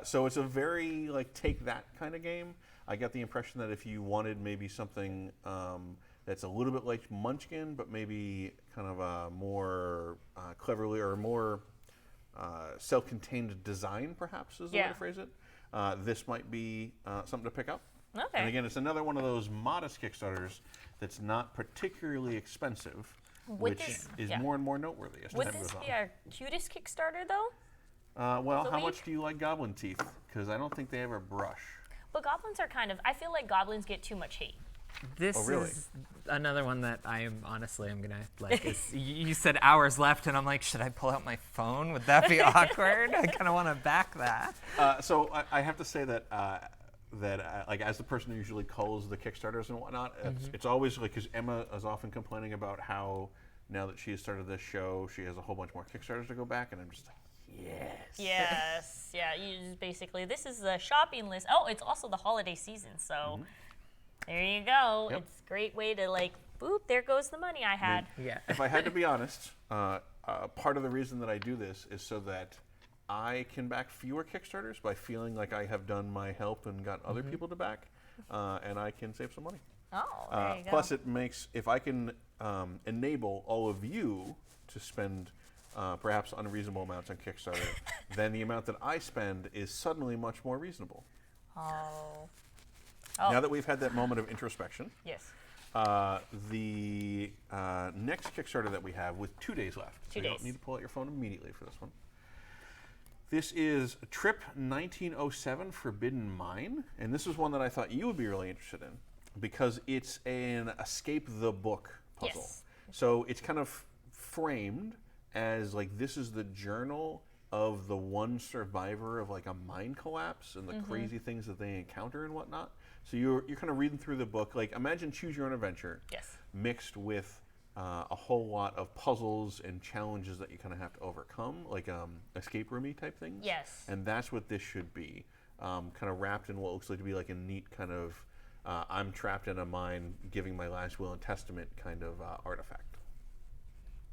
Speaker 3: So it's a very take that kind of game. I get the impression that if you wanted maybe something that's a little bit like Munchkin, but maybe kind of a more cleverly or more self-contained design, perhaps is the way to phrase it. This might be something to pick up.
Speaker 1: Okay.
Speaker 3: And again, it's another one of those modest Kickstarters that's not particularly expensive, which is more and more noteworthy as time
Speaker 1: Would
Speaker 3: goes
Speaker 1: this
Speaker 3: on.
Speaker 1: be our cutest Kickstarter though?
Speaker 3: Well,
Speaker 1: the
Speaker 3: how
Speaker 1: week?
Speaker 3: much do you like Goblin Teeth? Because I don't think they ever brush.
Speaker 1: But goblins are I feel like goblins get too much hate.
Speaker 2: This
Speaker 3: really?
Speaker 2: is another one that I'm gonna like. You said hours left, and I'm like, should I pull out my phone? Would that be awkward? I kind of want to back that.
Speaker 3: So I have to say that as the person who usually culls the Kickstarters and whatnot, it's always because Emma is often complaining about how now that she has started this show, she has a whole bunch more Kickstarters to go back, and I'm just like, yes.
Speaker 1: Yes. Yeah. You just basically this is the shopping list. Oh, it's also the holiday season, so there you go.
Speaker 3: Yep.
Speaker 1: It's a great way to boop, there goes the money I had.
Speaker 2: Yeah.
Speaker 3: If I had to be honest, part of the reason that I do this is so that I can back fewer Kickstarters by feeling like I have done my help and got other people to back, and I can save some money.
Speaker 1: Oh, there you go.
Speaker 3: Plus, it makes, if I can enable all of you to spend perhaps unreasonable amounts on Kickstarter, then the amount that I spend is suddenly much more reasonable.
Speaker 1: Oh.
Speaker 3: Now that we've had that moment of introspection,
Speaker 1: Yes.
Speaker 3: the next Kickstarter that we have with 2 days left, so
Speaker 1: 2
Speaker 3: you don't
Speaker 1: days.
Speaker 3: need to pull out your phone immediately for this one. This is Trip 1907 Forbidden Mine, and this is one that I thought you would be really interested in because it's an escape the book puzzle.
Speaker 1: Yes.
Speaker 3: So it's kind of framed as this is the journal of the one survivor of like a mine collapse and the crazy things that they encounter and whatnot. So you're kind of reading through the book. Like imagine Choose Your Own Adventure
Speaker 1: Yes.
Speaker 3: mixed with a whole lot of puzzles and challenges that you kind of have to overcome, like escape roomy type things.
Speaker 1: Yes.
Speaker 3: And that's what this should be, kind of wrapped in what looks like to be like a neat kind of I'm trapped in a mine, giving my last will and testament kind of artifact.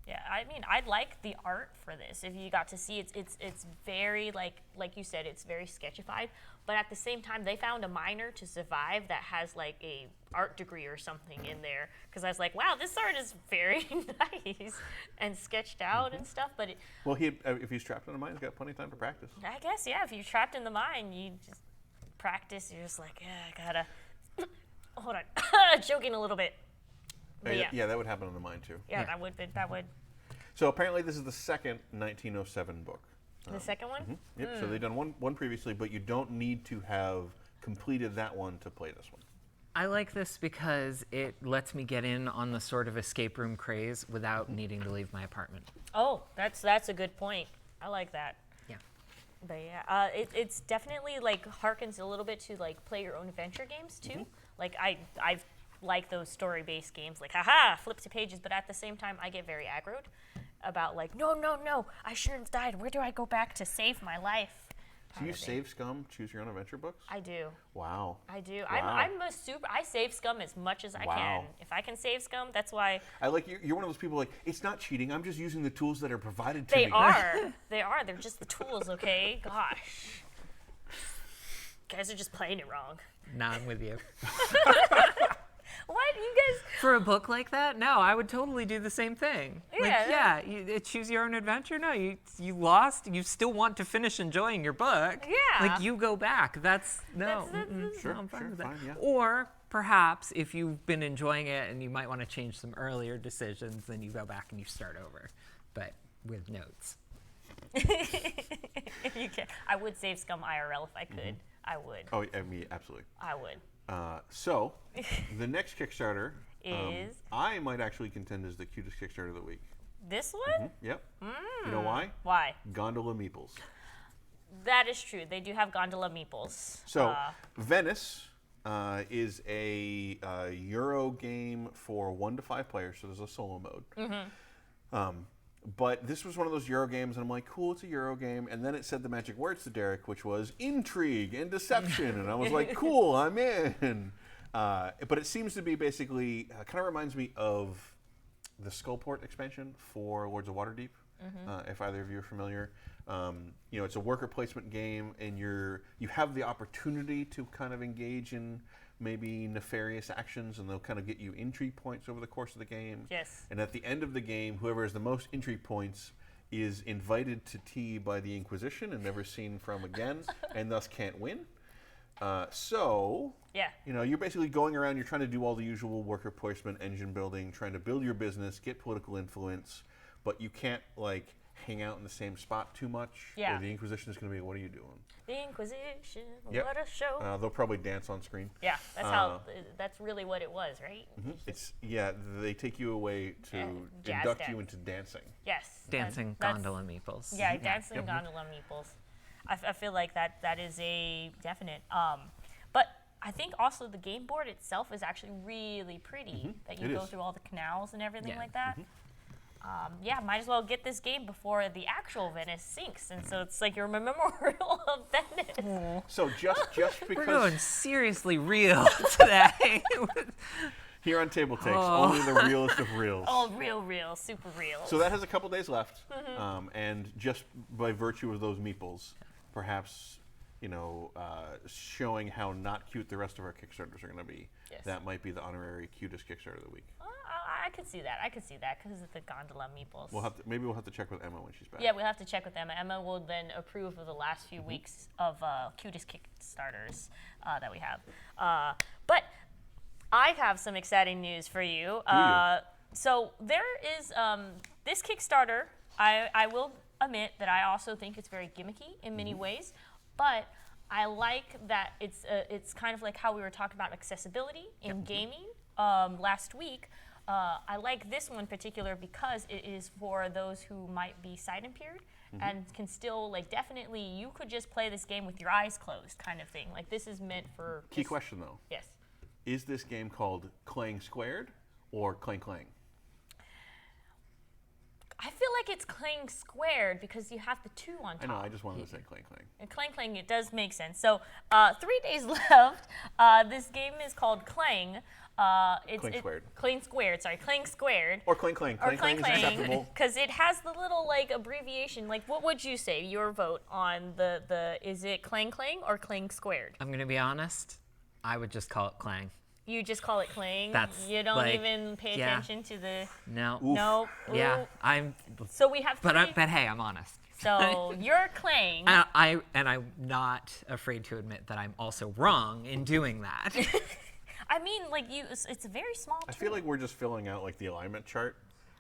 Speaker 1: Yeah, I mean, I'd like the art for this. If you got to see, it's very like you said, it's very sketchified. But at the same time, they found a miner to survive that has like a art degree or something in there. Because I was like, wow, this art is very nice and sketched out and stuff. But
Speaker 3: Well, if he's trapped in a mine, he's got plenty of time to practice.
Speaker 1: I guess yeah, if you're trapped in the mine, you just practice. You're just like, yeah, I gotta hold on, choking a little bit. But
Speaker 3: Yeah, that would happen in the mine too.
Speaker 1: Yeah, that would.
Speaker 3: So apparently this is the second 1907 book.
Speaker 1: The second one?
Speaker 3: Yep, so they've done one previously, but you don't need to have completed that one to play this one.
Speaker 2: I like this because it lets me get in on the sort of escape room craze without needing to leave my apartment.
Speaker 1: Oh, that's a good point. I like that.
Speaker 2: Yeah.
Speaker 1: But yeah, it's definitely like harkens a little bit to like play your own adventure games too. Like I've like those story-based games, like haha, flip to pages. But at the same time, I get very aggroed about like no, I shouldn't have died. Where do I go back to save my life?
Speaker 3: Do you save scum Choose Your Own Adventure books?
Speaker 1: I do.
Speaker 3: Wow.
Speaker 1: I do.
Speaker 3: Wow.
Speaker 1: I'm a super. I save scum as much as I
Speaker 3: Wow.
Speaker 1: can. If I can save scum, that's why.
Speaker 3: I like you're one of those people like it's not cheating. I'm just using the tools that are provided to
Speaker 1: They
Speaker 3: me.
Speaker 1: are. They are. They're just the tools, okay? Gosh. Guys are just playing it wrong.
Speaker 2: Nah, I'm with you.
Speaker 1: What? You guys.
Speaker 2: For a book like that, no, I would totally do the same thing.
Speaker 1: Yeah.
Speaker 2: You choose your own adventure. No, you lost. You still want to finish enjoying your book.
Speaker 1: Yeah.
Speaker 2: Like you go back. That's no.
Speaker 3: Sure,
Speaker 2: no, I'm fine
Speaker 3: sure,
Speaker 2: with that.
Speaker 3: fine, yeah.
Speaker 2: Or perhaps if you've been enjoying it and you might want to change some earlier decisions, then you go back and you start over, but with notes.
Speaker 1: If you can. I would save scum IRL if I could. I would.
Speaker 3: Oh, I mean, absolutely.
Speaker 1: I would.
Speaker 3: So, the next Kickstarter
Speaker 1: Is?
Speaker 3: I might actually contend is the cutest Kickstarter of the week.
Speaker 1: This one?
Speaker 3: Yep. You know why?
Speaker 1: Why?
Speaker 3: Gondola Meeples.
Speaker 1: That is true. They do have gondola meeples.
Speaker 3: So, Venice is a Euro game for 1 to 5 players, so there's a solo mode. But this was one of those Euro games, and I'm like, cool, it's a Euro game. And then it said the magic words to Derek, which was intrigue and deception. And I was like, cool, I'm in. But it seems to be basically, kind of reminds me of the Skullport expansion for Lords of Waterdeep, if either of you are familiar. You know, it's a worker placement game, and you have the opportunity to kind of engage in maybe nefarious actions, and they'll kind of get you intrigue points over the course of the game.
Speaker 1: Yes.
Speaker 3: And at the end of the game, whoever has the most intrigue points is invited to tea by the Inquisition and never seen from again, and thus can't win. So,
Speaker 1: Yeah.
Speaker 3: you know, you're basically going around, you're trying to do all the usual worker placement, engine building, trying to build your business, get political influence, but you can't, like, hang out in the same spot too much.
Speaker 1: Yeah.
Speaker 3: Or the Inquisition is going to be, what are you doing?
Speaker 1: The Inquisition.
Speaker 3: Yep.
Speaker 1: What a show.
Speaker 3: They'll probably dance on screen.
Speaker 1: Yeah. That's really what it was, right?
Speaker 3: They take you away to
Speaker 1: jazz
Speaker 3: induct you
Speaker 1: dance.
Speaker 3: into dancing.
Speaker 1: Yes.
Speaker 2: Dancing
Speaker 1: that's-
Speaker 2: gondola meeples.
Speaker 1: Yeah, dancing gondola meeples. I feel like that is a definite. But I think also the game board itself is actually really pretty. That you
Speaker 3: It
Speaker 1: go
Speaker 3: is.
Speaker 1: through all the canals and everything
Speaker 2: Yeah.
Speaker 1: like that. Yeah, might as well get this game before the actual Venice sinks, and so it's like your memorial of Venice.
Speaker 3: So just
Speaker 2: We're
Speaker 3: because
Speaker 2: going seriously real today.
Speaker 3: here on TableTakes, only the realest of reels.
Speaker 1: Oh, real, super real.
Speaker 3: So that has a couple days left, and just by virtue of those meeples, perhaps, you know, showing how not cute the rest of our Kickstarters are going to be,
Speaker 1: Yes.
Speaker 3: that might be the honorary cutest Kickstarter of the week.
Speaker 1: I could see that. because of the gondola meeples.
Speaker 3: Maybe we'll have to check with Emma when she's back.
Speaker 1: Yeah, we'll have to check with Emma. Emma will then approve of the last few weeks of cutest Kickstarters that we have. But I have some exciting news for you. So there is this Kickstarter. I will admit that I also think it's very gimmicky in many ways, but I like that it's kind of like how we were talking about accessibility in gaming last week. I like this one in particular because it is for those who might be sight impaired and can still like definitely you could just play this game with your eyes closed kind of thing. Like this is meant for
Speaker 3: Key question though.
Speaker 1: Yes.
Speaker 3: Is this game called Clang Squared or Clang Clang?
Speaker 1: I feel like it's Clang Squared because you have the 2 on top.
Speaker 3: I know, I just wanted to say Clang Clang.
Speaker 1: And Clang Clang, it does make sense. So 3 days left. This game is called Clang.
Speaker 3: Clang Squared.
Speaker 1: Clang Squared, sorry. Clang Squared.
Speaker 3: Or Clang Clang.
Speaker 1: Or
Speaker 3: Clang Clang is acceptable.
Speaker 1: because it has the little like abbreviation. Like, what would you say? Your vote on the is it Clang Clang or Clang Squared?
Speaker 2: I'm gonna be honest. I would just call it Clang.
Speaker 1: You just call it Clang.
Speaker 2: That's
Speaker 1: you don't
Speaker 2: like,
Speaker 1: even pay
Speaker 2: yeah.
Speaker 1: attention to the.
Speaker 2: No.
Speaker 1: No.
Speaker 2: Yeah,
Speaker 1: Ooh.
Speaker 2: I'm.
Speaker 1: So we have.
Speaker 2: But
Speaker 1: Three,
Speaker 2: but hey, I'm honest.
Speaker 1: so you're Clang.
Speaker 2: And I'm not afraid to admit that I'm also wrong in doing that.
Speaker 1: I mean, like it's a very small.
Speaker 3: I feel like we're just filling out like the alignment chart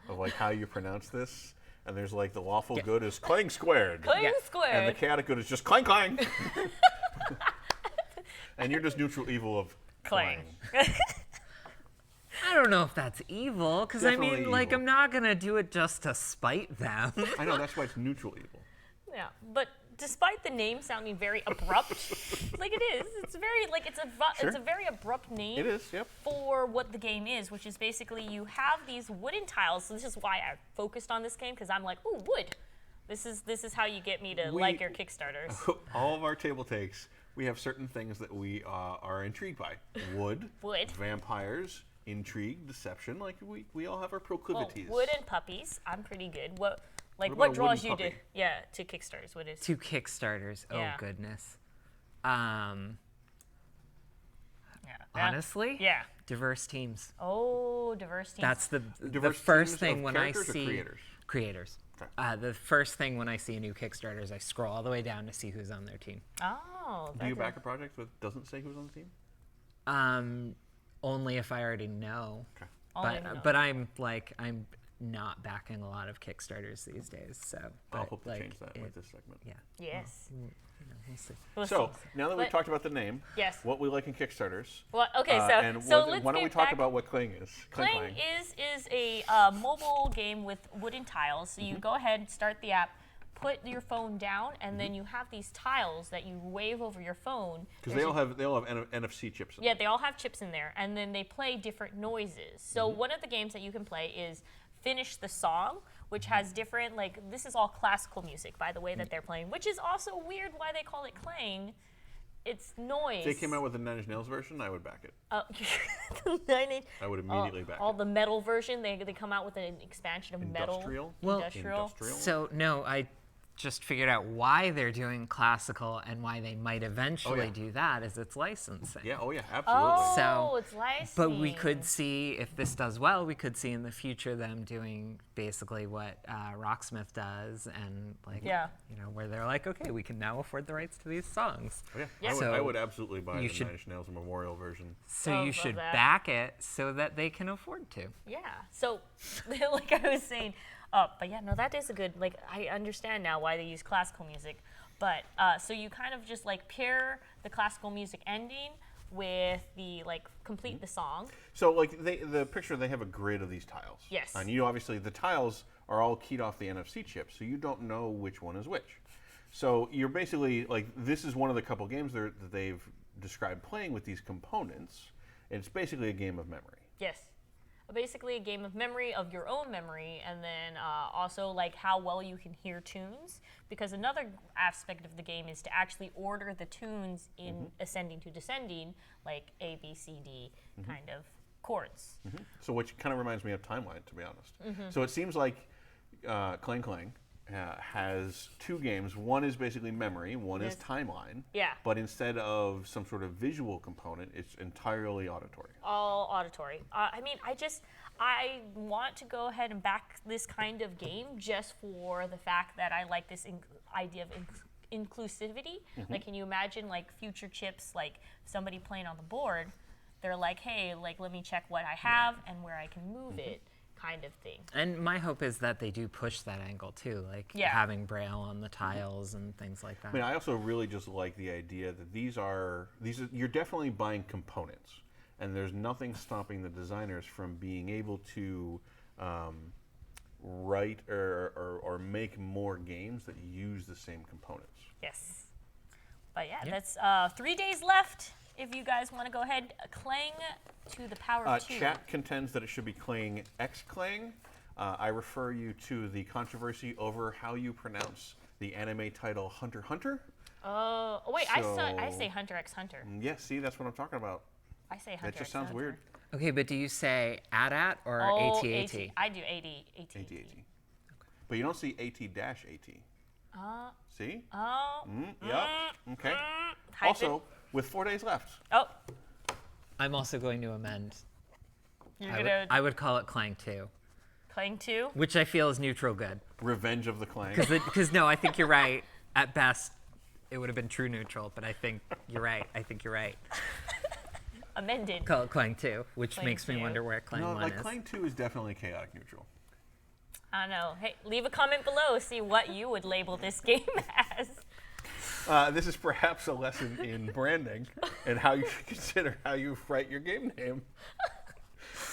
Speaker 3: of like how you pronounce this. And there's like the lawful good is Clang Squared.
Speaker 1: Clang
Speaker 2: Yeah.
Speaker 1: Squared.
Speaker 3: And the chaotic good is just Clang Clang. And you're just neutral evil of
Speaker 1: Clang.
Speaker 2: I don't know if that's evil, because I mean,
Speaker 3: Definitely
Speaker 2: like,
Speaker 3: evil.
Speaker 2: I'm not gonna do it just to spite them.
Speaker 3: I know, that's why it's neutral evil.
Speaker 1: Yeah, but despite the name sounding very abrupt, like it is, it's very like it's a
Speaker 3: Sure.
Speaker 1: very abrupt name.
Speaker 3: It is, yep.
Speaker 1: For what the game is, which is basically you have these wooden tiles. So this is why I focused on this game because I'm like, ooh, wood. This is how you get me to like your Kickstarters.
Speaker 3: All of our table takes, we have certain things that we are intrigued by. Wood,
Speaker 1: Wood.
Speaker 3: vampires, intrigue, deception. Like we all have our
Speaker 1: Well,
Speaker 3: proclivities.
Speaker 1: wood and puppies. I'm pretty good. What
Speaker 3: about a
Speaker 1: what draws
Speaker 3: wooden
Speaker 1: you to
Speaker 3: puppy?
Speaker 1: to Kickstarters? What is?
Speaker 2: Two Kickstarters. Oh
Speaker 1: Yeah.
Speaker 2: goodness.
Speaker 1: Yeah.
Speaker 2: Honestly,
Speaker 1: Yeah.
Speaker 2: diverse teams.
Speaker 1: Oh, diverse teams.
Speaker 2: That's the
Speaker 3: Diverse
Speaker 2: first
Speaker 3: teams
Speaker 2: thing
Speaker 3: of
Speaker 2: when I
Speaker 3: characters or
Speaker 2: see
Speaker 3: creators?
Speaker 2: creators.
Speaker 3: Okay.
Speaker 2: The first thing when I see a new Kickstarter is I scroll all the way down to see who's on their team.
Speaker 1: Oh.
Speaker 3: Do you back a project that doesn't say who's on the team?
Speaker 2: Only if I already know.
Speaker 3: Okay.
Speaker 1: Only if you know.
Speaker 2: But I'm not backing a lot of Kickstarters these days. So
Speaker 3: I'll
Speaker 2: but,
Speaker 3: hope to
Speaker 2: like,
Speaker 3: change that with this segment.
Speaker 2: Yeah.
Speaker 1: Yes.
Speaker 2: We'll see.
Speaker 1: We'll
Speaker 3: So
Speaker 1: see.
Speaker 3: now that we've
Speaker 1: But-
Speaker 3: talked about the name,
Speaker 1: Yes.
Speaker 3: what we like in Kickstarters,
Speaker 1: Well, okay,
Speaker 3: and
Speaker 1: so let's
Speaker 3: why don't we
Speaker 1: get
Speaker 3: talk
Speaker 1: back.
Speaker 3: about what Clang is?
Speaker 1: Clang is a mobile game with wooden tiles. So you go ahead, start the app, put your phone down, and then you have these tiles that you wave over your phone.
Speaker 3: Because they all have NFC chips. In
Speaker 1: Yeah, they all have chips in there, and then they play different noises. So one of the games that you can play is Finish the Song, which has different, like, this is all classical music, by the way, that they're playing, which is also weird why they call it Clang. It's noise.
Speaker 3: If they came out with a Nine Inch Nails version, I would back it.
Speaker 1: The 9 Inch.
Speaker 3: I would immediately back
Speaker 1: All
Speaker 3: it.
Speaker 1: the metal version, they come out with an expansion of metal.
Speaker 3: Industrial?
Speaker 2: Well-
Speaker 1: Industrial.
Speaker 2: So no, I just figured out why they're doing classical and why they might eventually
Speaker 3: yeah.
Speaker 2: do that is it's licensing.
Speaker 3: Yeah, oh yeah, absolutely.
Speaker 1: Oh,
Speaker 2: So,
Speaker 1: it's licensing.
Speaker 2: But we could see, if this does well, we could see in the future them doing basically what Rocksmith does, and like,
Speaker 1: Yeah.
Speaker 2: you know, where they're like, okay, we can now afford the rights to these songs.
Speaker 3: Oh, yeah.
Speaker 1: Yeah.
Speaker 3: I
Speaker 2: So
Speaker 3: would absolutely buy
Speaker 2: you
Speaker 3: the
Speaker 2: should-
Speaker 3: Nine Inch Nails Memorial version.
Speaker 2: So you
Speaker 1: Of
Speaker 2: should
Speaker 1: that.
Speaker 2: back it so that they can afford to.
Speaker 1: Yeah. So, like I was saying, but yeah, no, that is a good. Like, I understand now why they use classical music, but so you kind of just like pair the classical music ending with the like complete the song.
Speaker 3: So like the picture, they have a grid of these tiles.
Speaker 1: Yes.
Speaker 3: And you obviously, the tiles are all keyed off the NFC chip, so you don't know which one is which. So you're basically like, this is one of the couple games that they've described playing with these components. It's basically a game of memory.
Speaker 1: Yes. Basically, a game of memory of your own memory, and then also like how well you can hear tunes. Because another aspect of the game is to actually order the tunes in ascending to descending, like A, B, C, D kind of chords.
Speaker 3: So which kind of reminds me of Timeline, to be honest. So it seems like Clang Clang has two games. One is basically memory, one is
Speaker 1: Yes.
Speaker 3: Timeline.
Speaker 1: Yeah.
Speaker 3: But instead of some sort of visual component, it's entirely auditory.
Speaker 1: All auditory. I mean, I want to go ahead and back this kind of game just for the fact that I like this idea of inclusivity. Like, can you imagine like future chips, like somebody playing on the board, they're like, hey, like let me check what I have and where I can move it, kind of thing.
Speaker 2: And my hope is that they do push that angle too, like
Speaker 1: Yeah.
Speaker 2: having Braille on the tiles and things like that.
Speaker 3: I mean, I also really just like the idea that these are you're definitely buying components, and there's nothing stopping the designers from being able to write or make more games that use the same components.
Speaker 1: Yes. But yeah, that's 3 days left. If you guys want to go ahead, Clang to the power of 2.
Speaker 3: Chat contends that it should be Clang X Clang. I refer you to the controversy over how you pronounce the anime title Hunter x Hunter.
Speaker 1: Oh, wait, I say Hunter x Hunter.
Speaker 3: Yeah, see, that's what I'm talking about.
Speaker 1: I say Hunter
Speaker 3: That just
Speaker 1: x
Speaker 3: sounds
Speaker 1: Hunter.
Speaker 3: weird.
Speaker 2: Okay, but do you say AT-AT or
Speaker 1: Oh,
Speaker 2: AT-AT?
Speaker 1: I do AT.
Speaker 3: AT-AT. But you don't see AT-AT. See?
Speaker 1: Oh.
Speaker 3: Yep. Okay.
Speaker 1: Hyphen.
Speaker 3: Also, with 4 days left.
Speaker 1: Oh,
Speaker 2: I'm also going to amend.
Speaker 1: you're
Speaker 2: I
Speaker 1: going
Speaker 2: would,
Speaker 1: to
Speaker 2: I would call it Clang 2,
Speaker 1: Clang 2?
Speaker 2: which I feel is neutral good.
Speaker 3: Revenge of the Clang.
Speaker 2: Because no, I think you're right. At best, it would have been true neutral, but I think you're right.
Speaker 1: Amended.
Speaker 2: Call it Clang 2, which
Speaker 1: Clang
Speaker 2: makes me
Speaker 1: 2.
Speaker 2: wonder where Clang
Speaker 3: No,
Speaker 2: 1
Speaker 3: like
Speaker 2: is.
Speaker 3: Clang 2 is definitely chaotic neutral.
Speaker 1: I don't know. Hey, leave a comment below. See what you would label this game as.
Speaker 3: This is perhaps a lesson in branding and how you should consider how you write your game name.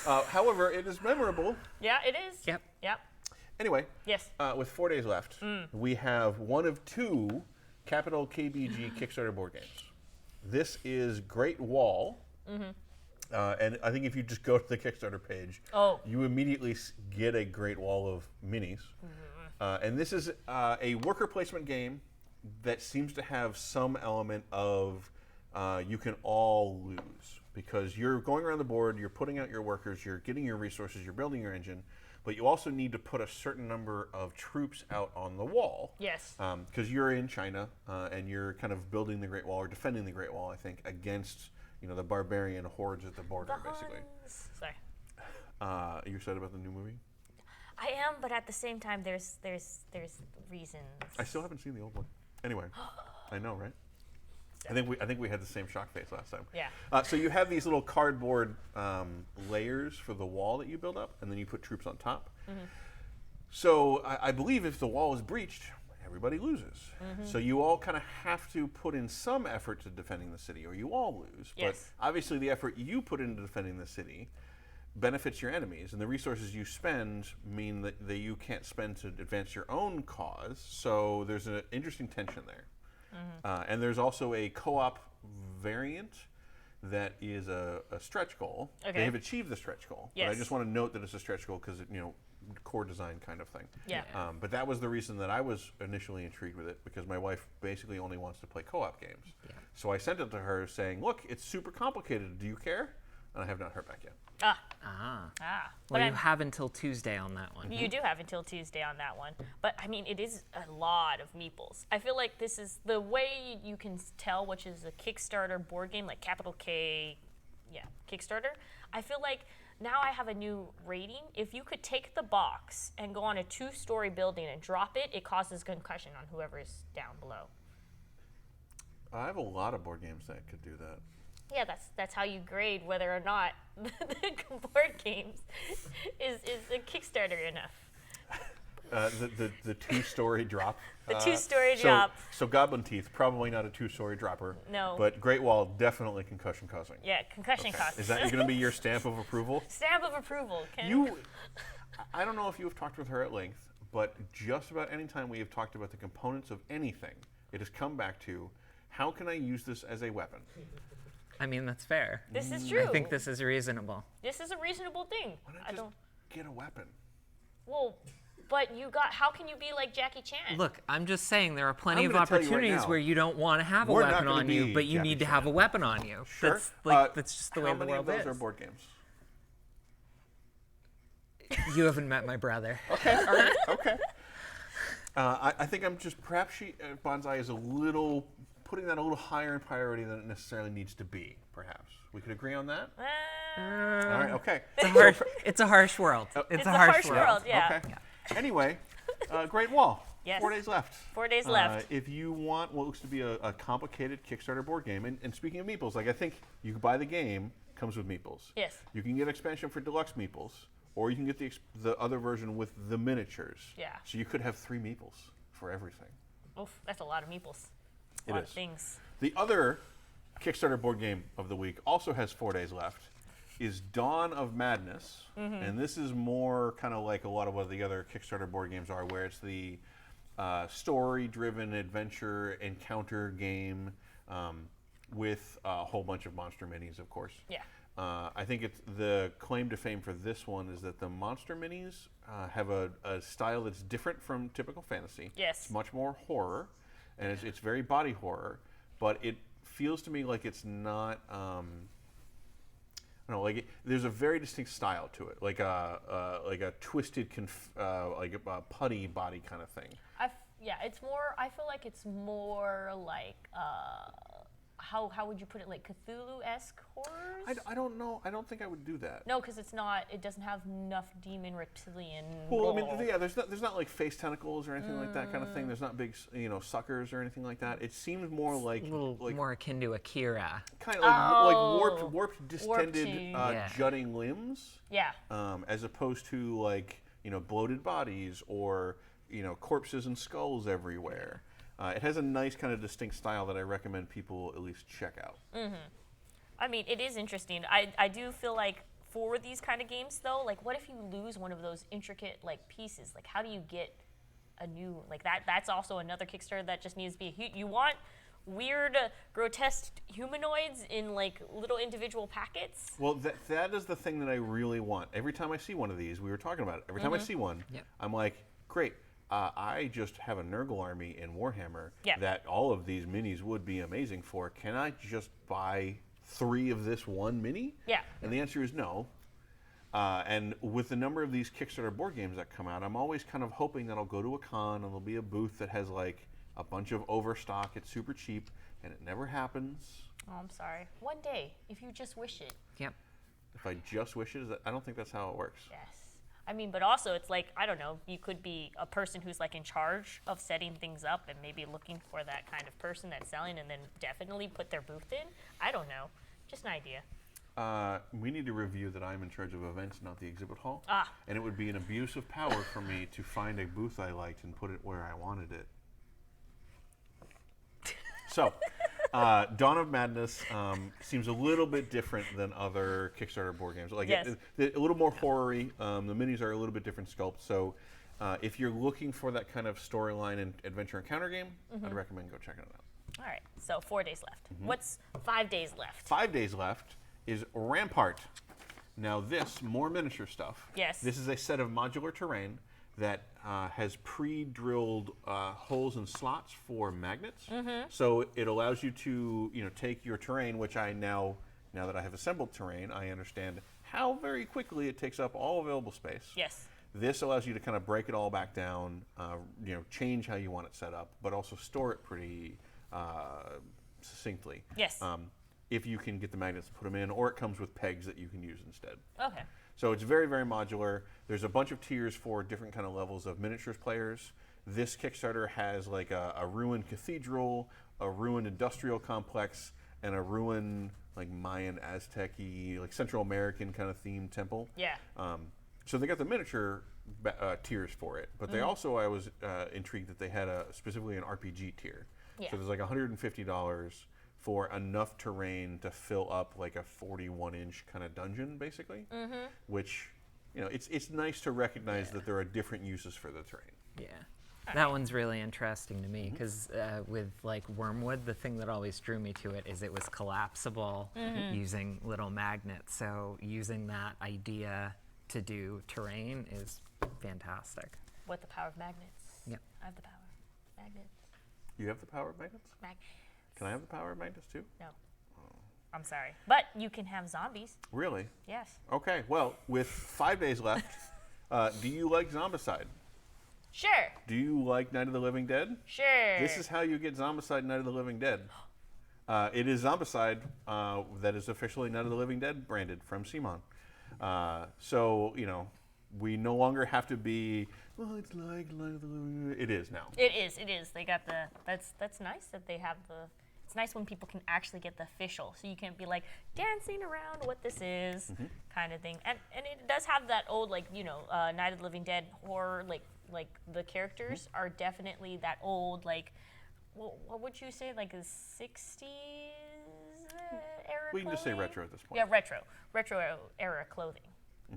Speaker 3: However, it is memorable.
Speaker 1: Yeah, it is.
Speaker 2: Yep.
Speaker 1: Yep.
Speaker 3: Anyway,
Speaker 1: Yes.
Speaker 3: with 4 days left, we have one of 2 capital KBG Kickstarter board games. This is Great Wall. And I think if you just go to the Kickstarter page, you immediately get a Great Wall of minis. And this is a worker placement game that seems to have some element of you can all lose. Because you're going around the board, you're putting out your workers, you're getting your resources, you're building your engine, but you also need to put a certain number of troops out on the wall.
Speaker 1: Yes.
Speaker 3: Because you're in China and you're kind of building the Great Wall or defending the Great Wall, I think, against the barbarian hordes at the border, basically.
Speaker 1: Sorry.
Speaker 3: You excited about the new movie?
Speaker 1: I am, but at the same time, there's reasons.
Speaker 3: I still haven't seen the old one. Anyway, I know, right? I think we had the same shock face last time.
Speaker 1: Yeah.
Speaker 3: So you have these little cardboard layers for the wall that you build up, and then you put troops on top. So I believe if the wall is breached, everybody loses. So you all kind of have to put in some effort to defending the city, or you all lose.
Speaker 1: Yes.
Speaker 3: But obviously, the effort you put into defending the city benefits your enemies, and the resources you spend mean that you can't spend to advance your own cause. So there's an interesting tension there. And there's also a co-op variant that is a stretch goal.
Speaker 1: Okay.
Speaker 3: They have achieved the stretch goal. But I
Speaker 1: Yes.
Speaker 3: just want to note that it's a stretch goal because, core design kind of thing.
Speaker 1: Yeah.
Speaker 3: But that was the reason that I was initially intrigued with it, because my wife basically only wants to play co-op games.
Speaker 2: Yeah.
Speaker 3: So I sent it to her saying, look, it's super complicated. Do you care? And I have not heard back yet.
Speaker 1: But
Speaker 2: Well, you have until Tuesday on that one.
Speaker 1: you do have until Tuesday on that one. But I mean, it is a lot of meeples. I feel like this is the way you can tell which is a Kickstarter board game, like capital K, Kickstarter. I feel like now I have a new rating. If you could take the box and go on a 2-story building and drop it, it causes concussion on whoever is down below.
Speaker 3: I have a lot of board games that could do that.
Speaker 1: Yeah, that's how you grade whether or not the board games is a Kickstarter enough.
Speaker 3: The 2-story drop.
Speaker 1: The 2-story drop.
Speaker 3: So Goblin Teeth, probably not a 2-story dropper.
Speaker 1: No.
Speaker 3: But Great Wall, definitely concussion causing.
Speaker 1: Yeah, concussion causes.
Speaker 3: Is that going to be your stamp of approval?
Speaker 1: Stamp of approval.
Speaker 3: I don't know if you've talked with her at length, but just about any time we have talked about the components of anything, it has come back to, how can I use this as a weapon?
Speaker 2: I mean, that's fair.
Speaker 1: This is true.
Speaker 2: I think this is reasonable.
Speaker 1: This is a reasonable thing.
Speaker 3: Why not
Speaker 1: I
Speaker 3: just
Speaker 1: don't.
Speaker 3: get a weapon?
Speaker 1: Well, but how can you be like Jackie Chan?
Speaker 2: Look, I'm just saying there are plenty
Speaker 3: I'm
Speaker 2: of
Speaker 3: gonna tell you right
Speaker 2: opportunities
Speaker 3: now,
Speaker 2: where you don't want to have a
Speaker 3: we're not
Speaker 2: weapon
Speaker 3: gonna
Speaker 2: on
Speaker 3: be
Speaker 2: you, but you
Speaker 3: Jackie
Speaker 2: need to
Speaker 3: Chan.
Speaker 2: have a weapon on you.
Speaker 3: Sure.
Speaker 2: That's just the way
Speaker 3: How
Speaker 2: the
Speaker 3: many
Speaker 2: world
Speaker 3: of those
Speaker 2: is.
Speaker 3: are board games?
Speaker 2: You haven't met my brother.
Speaker 3: Okay, all right, okay. I think I'm just, perhaps Banzai is putting that a little higher in priority than it necessarily needs to be, perhaps. We could agree on that? All right, okay.
Speaker 2: It's a harsh world.
Speaker 1: It's a harsh world, yeah.
Speaker 3: Okay. Anyway, Great Wall.
Speaker 1: Yes.
Speaker 3: 4 days left.
Speaker 1: 4 days left.
Speaker 3: If you want what looks to be a complicated Kickstarter board game, and speaking of meeples, I think you can buy the game, comes with meeples.
Speaker 1: Yes.
Speaker 3: You can get expansion for deluxe meeples, or you can get the other version with the miniatures.
Speaker 1: Yeah.
Speaker 3: So you could have 3 meeples for everything.
Speaker 1: Oof, that's a lot of meeples. A
Speaker 3: It
Speaker 1: lot
Speaker 3: is.
Speaker 1: of things.
Speaker 3: The other Kickstarter board game of the week also has 4 days left. is Dawn of Madness, and this is more kind of like a lot of what the other Kickstarter board games are, where it's the story-driven adventure encounter game with a whole bunch of monster minis, of course.
Speaker 1: Yeah.
Speaker 3: I think it's the claim to fame for this one is that the monster minis have a style that's different from typical fantasy.
Speaker 1: Yes.
Speaker 3: It's much more horror, and it's very body horror, but it feels to me like it's not. I don't know, there's a very distinct style to it, like a twisted, like a putty body kind of thing.
Speaker 1: Yeah, it's more. I feel like it's more like how would you put it? Like Cthulhu-esque horrors?
Speaker 3: I don't know. I don't think I would do that.
Speaker 1: No, because it's not. It doesn't have enough demon reptilian.
Speaker 3: Well, I mean, yeah. There's not like face tentacles or anything like that kind of thing. There's not big, suckers or anything like that. It seems more like
Speaker 2: A little more akin to Akira.
Speaker 3: kind of like warped, distended,
Speaker 2: Yeah.
Speaker 3: jutting limbs.
Speaker 1: Yeah.
Speaker 3: As opposed to like bloated bodies or corpses and skulls everywhere. It has a nice kind of distinct style that I recommend people at least check out.
Speaker 1: I mean, it is interesting. I do feel like for these kind of games, though, like, what if you lose one of those intricate, like, pieces? Like, how do you get a new, like, that's also another Kickstarter that just needs to be, you want weird, grotesque humanoids in, like, little individual packets?
Speaker 3: Well, that is the thing that I really want. Every time I see one of these, we were talking about it, every time I see one, I'm like, great. I just have a Nurgle army in Warhammer that all of these minis would be amazing for. Can I just buy 3 of this one mini?
Speaker 1: Yeah.
Speaker 3: And the answer is no. And with the number of these Kickstarter board games that come out, I'm always kind of hoping that I'll go to a con and there'll be a booth that has like a bunch of overstock. It's super cheap, and it never happens.
Speaker 1: Oh, I'm sorry. One day, if you just wish it.
Speaker 2: Yep.
Speaker 3: If I just wish it, I don't think that's how it works.
Speaker 1: Yes. I mean, but also it's like, I don't know, you could be a person who's like in charge of setting things up and maybe looking for that kind of person that's selling and then definitely put their booth in. I don't know. Just an idea.
Speaker 3: We need to review that I'm in charge of events, not the exhibit hall.
Speaker 1: Ah.
Speaker 3: And it would be an abuse of power for me to find a booth I liked and put it where I wanted it. So, Dawn of Madness seems a little bit different than other Kickstarter board games. Like
Speaker 1: Yes.
Speaker 3: a little more horror-y. The minis are a little bit different sculpt. So, if you're looking for that kind of storyline and adventure encounter game, I'd recommend go checking it out.
Speaker 1: All right, so 4 days left. What's 5 days left?
Speaker 3: 5 days left is Rampart. Now this, more miniature stuff.
Speaker 1: Yes.
Speaker 3: This is a set of modular terrain that has pre-drilled holes and slots for magnets. So it allows you to take your terrain, which I now that I have assembled terrain, I understand how very quickly it takes up all available space.
Speaker 1: Yes.
Speaker 3: This allows you to kind of break it all back down, change how you want it set up, but also store it pretty succinctly.
Speaker 1: Yes.
Speaker 3: If you can get the magnets to put them in, or it comes with pegs that you can use instead.
Speaker 1: Okay.
Speaker 3: So it's very, very modular. There's a bunch of tiers for different kind of levels of miniatures players. This Kickstarter has like a ruined cathedral, a ruined industrial complex, and a ruined like Mayan, Aztec-y, like Central American kind of themed temple.
Speaker 1: Yeah.
Speaker 3: So they got the miniature tiers for it, but they also, I was intrigued that they had specifically an RPG tier.
Speaker 1: Yeah.
Speaker 3: So there's like $150 for enough terrain to fill up like a 41-inch kind of dungeon, basically. Which, it's nice to recognize that there are different uses for the terrain.
Speaker 2: Yeah. That one's really interesting to me because with like Wormwood, the thing that always drew me to it is it was collapsible using little magnets. So using that idea to do terrain is fantastic.
Speaker 1: With the power of magnets.
Speaker 2: Yep.
Speaker 1: I have the power. Magnets.
Speaker 3: You have the power of magnets?
Speaker 1: Magnets.
Speaker 3: Can I have the power of magnets too?
Speaker 1: No. I'm sorry. But you can have zombies.
Speaker 3: Really?
Speaker 1: Yes.
Speaker 3: Okay, well, with 5 days left, do you like Zombicide?
Speaker 1: Sure.
Speaker 3: Do you like Night of the Living Dead?
Speaker 1: Sure.
Speaker 3: This is how you get Zombicide Night of the Living Dead. It is Zombicide that is officially Night of the Living Dead branded from Simon. So, we no longer have to be, well, it's like Night of the Living Dead. It is now.
Speaker 1: It is. They got the, that's nice that they have the, it's nice when people can actually get the official, so you can't be like dancing around what this is kind of thing. And it does have that old, like, Night of the Living Dead horror, like the characters are definitely that old, like, what would you say, like a 60s era
Speaker 3: We can just say
Speaker 1: clothing?
Speaker 3: retro at this point.
Speaker 1: Yeah, retro era clothing.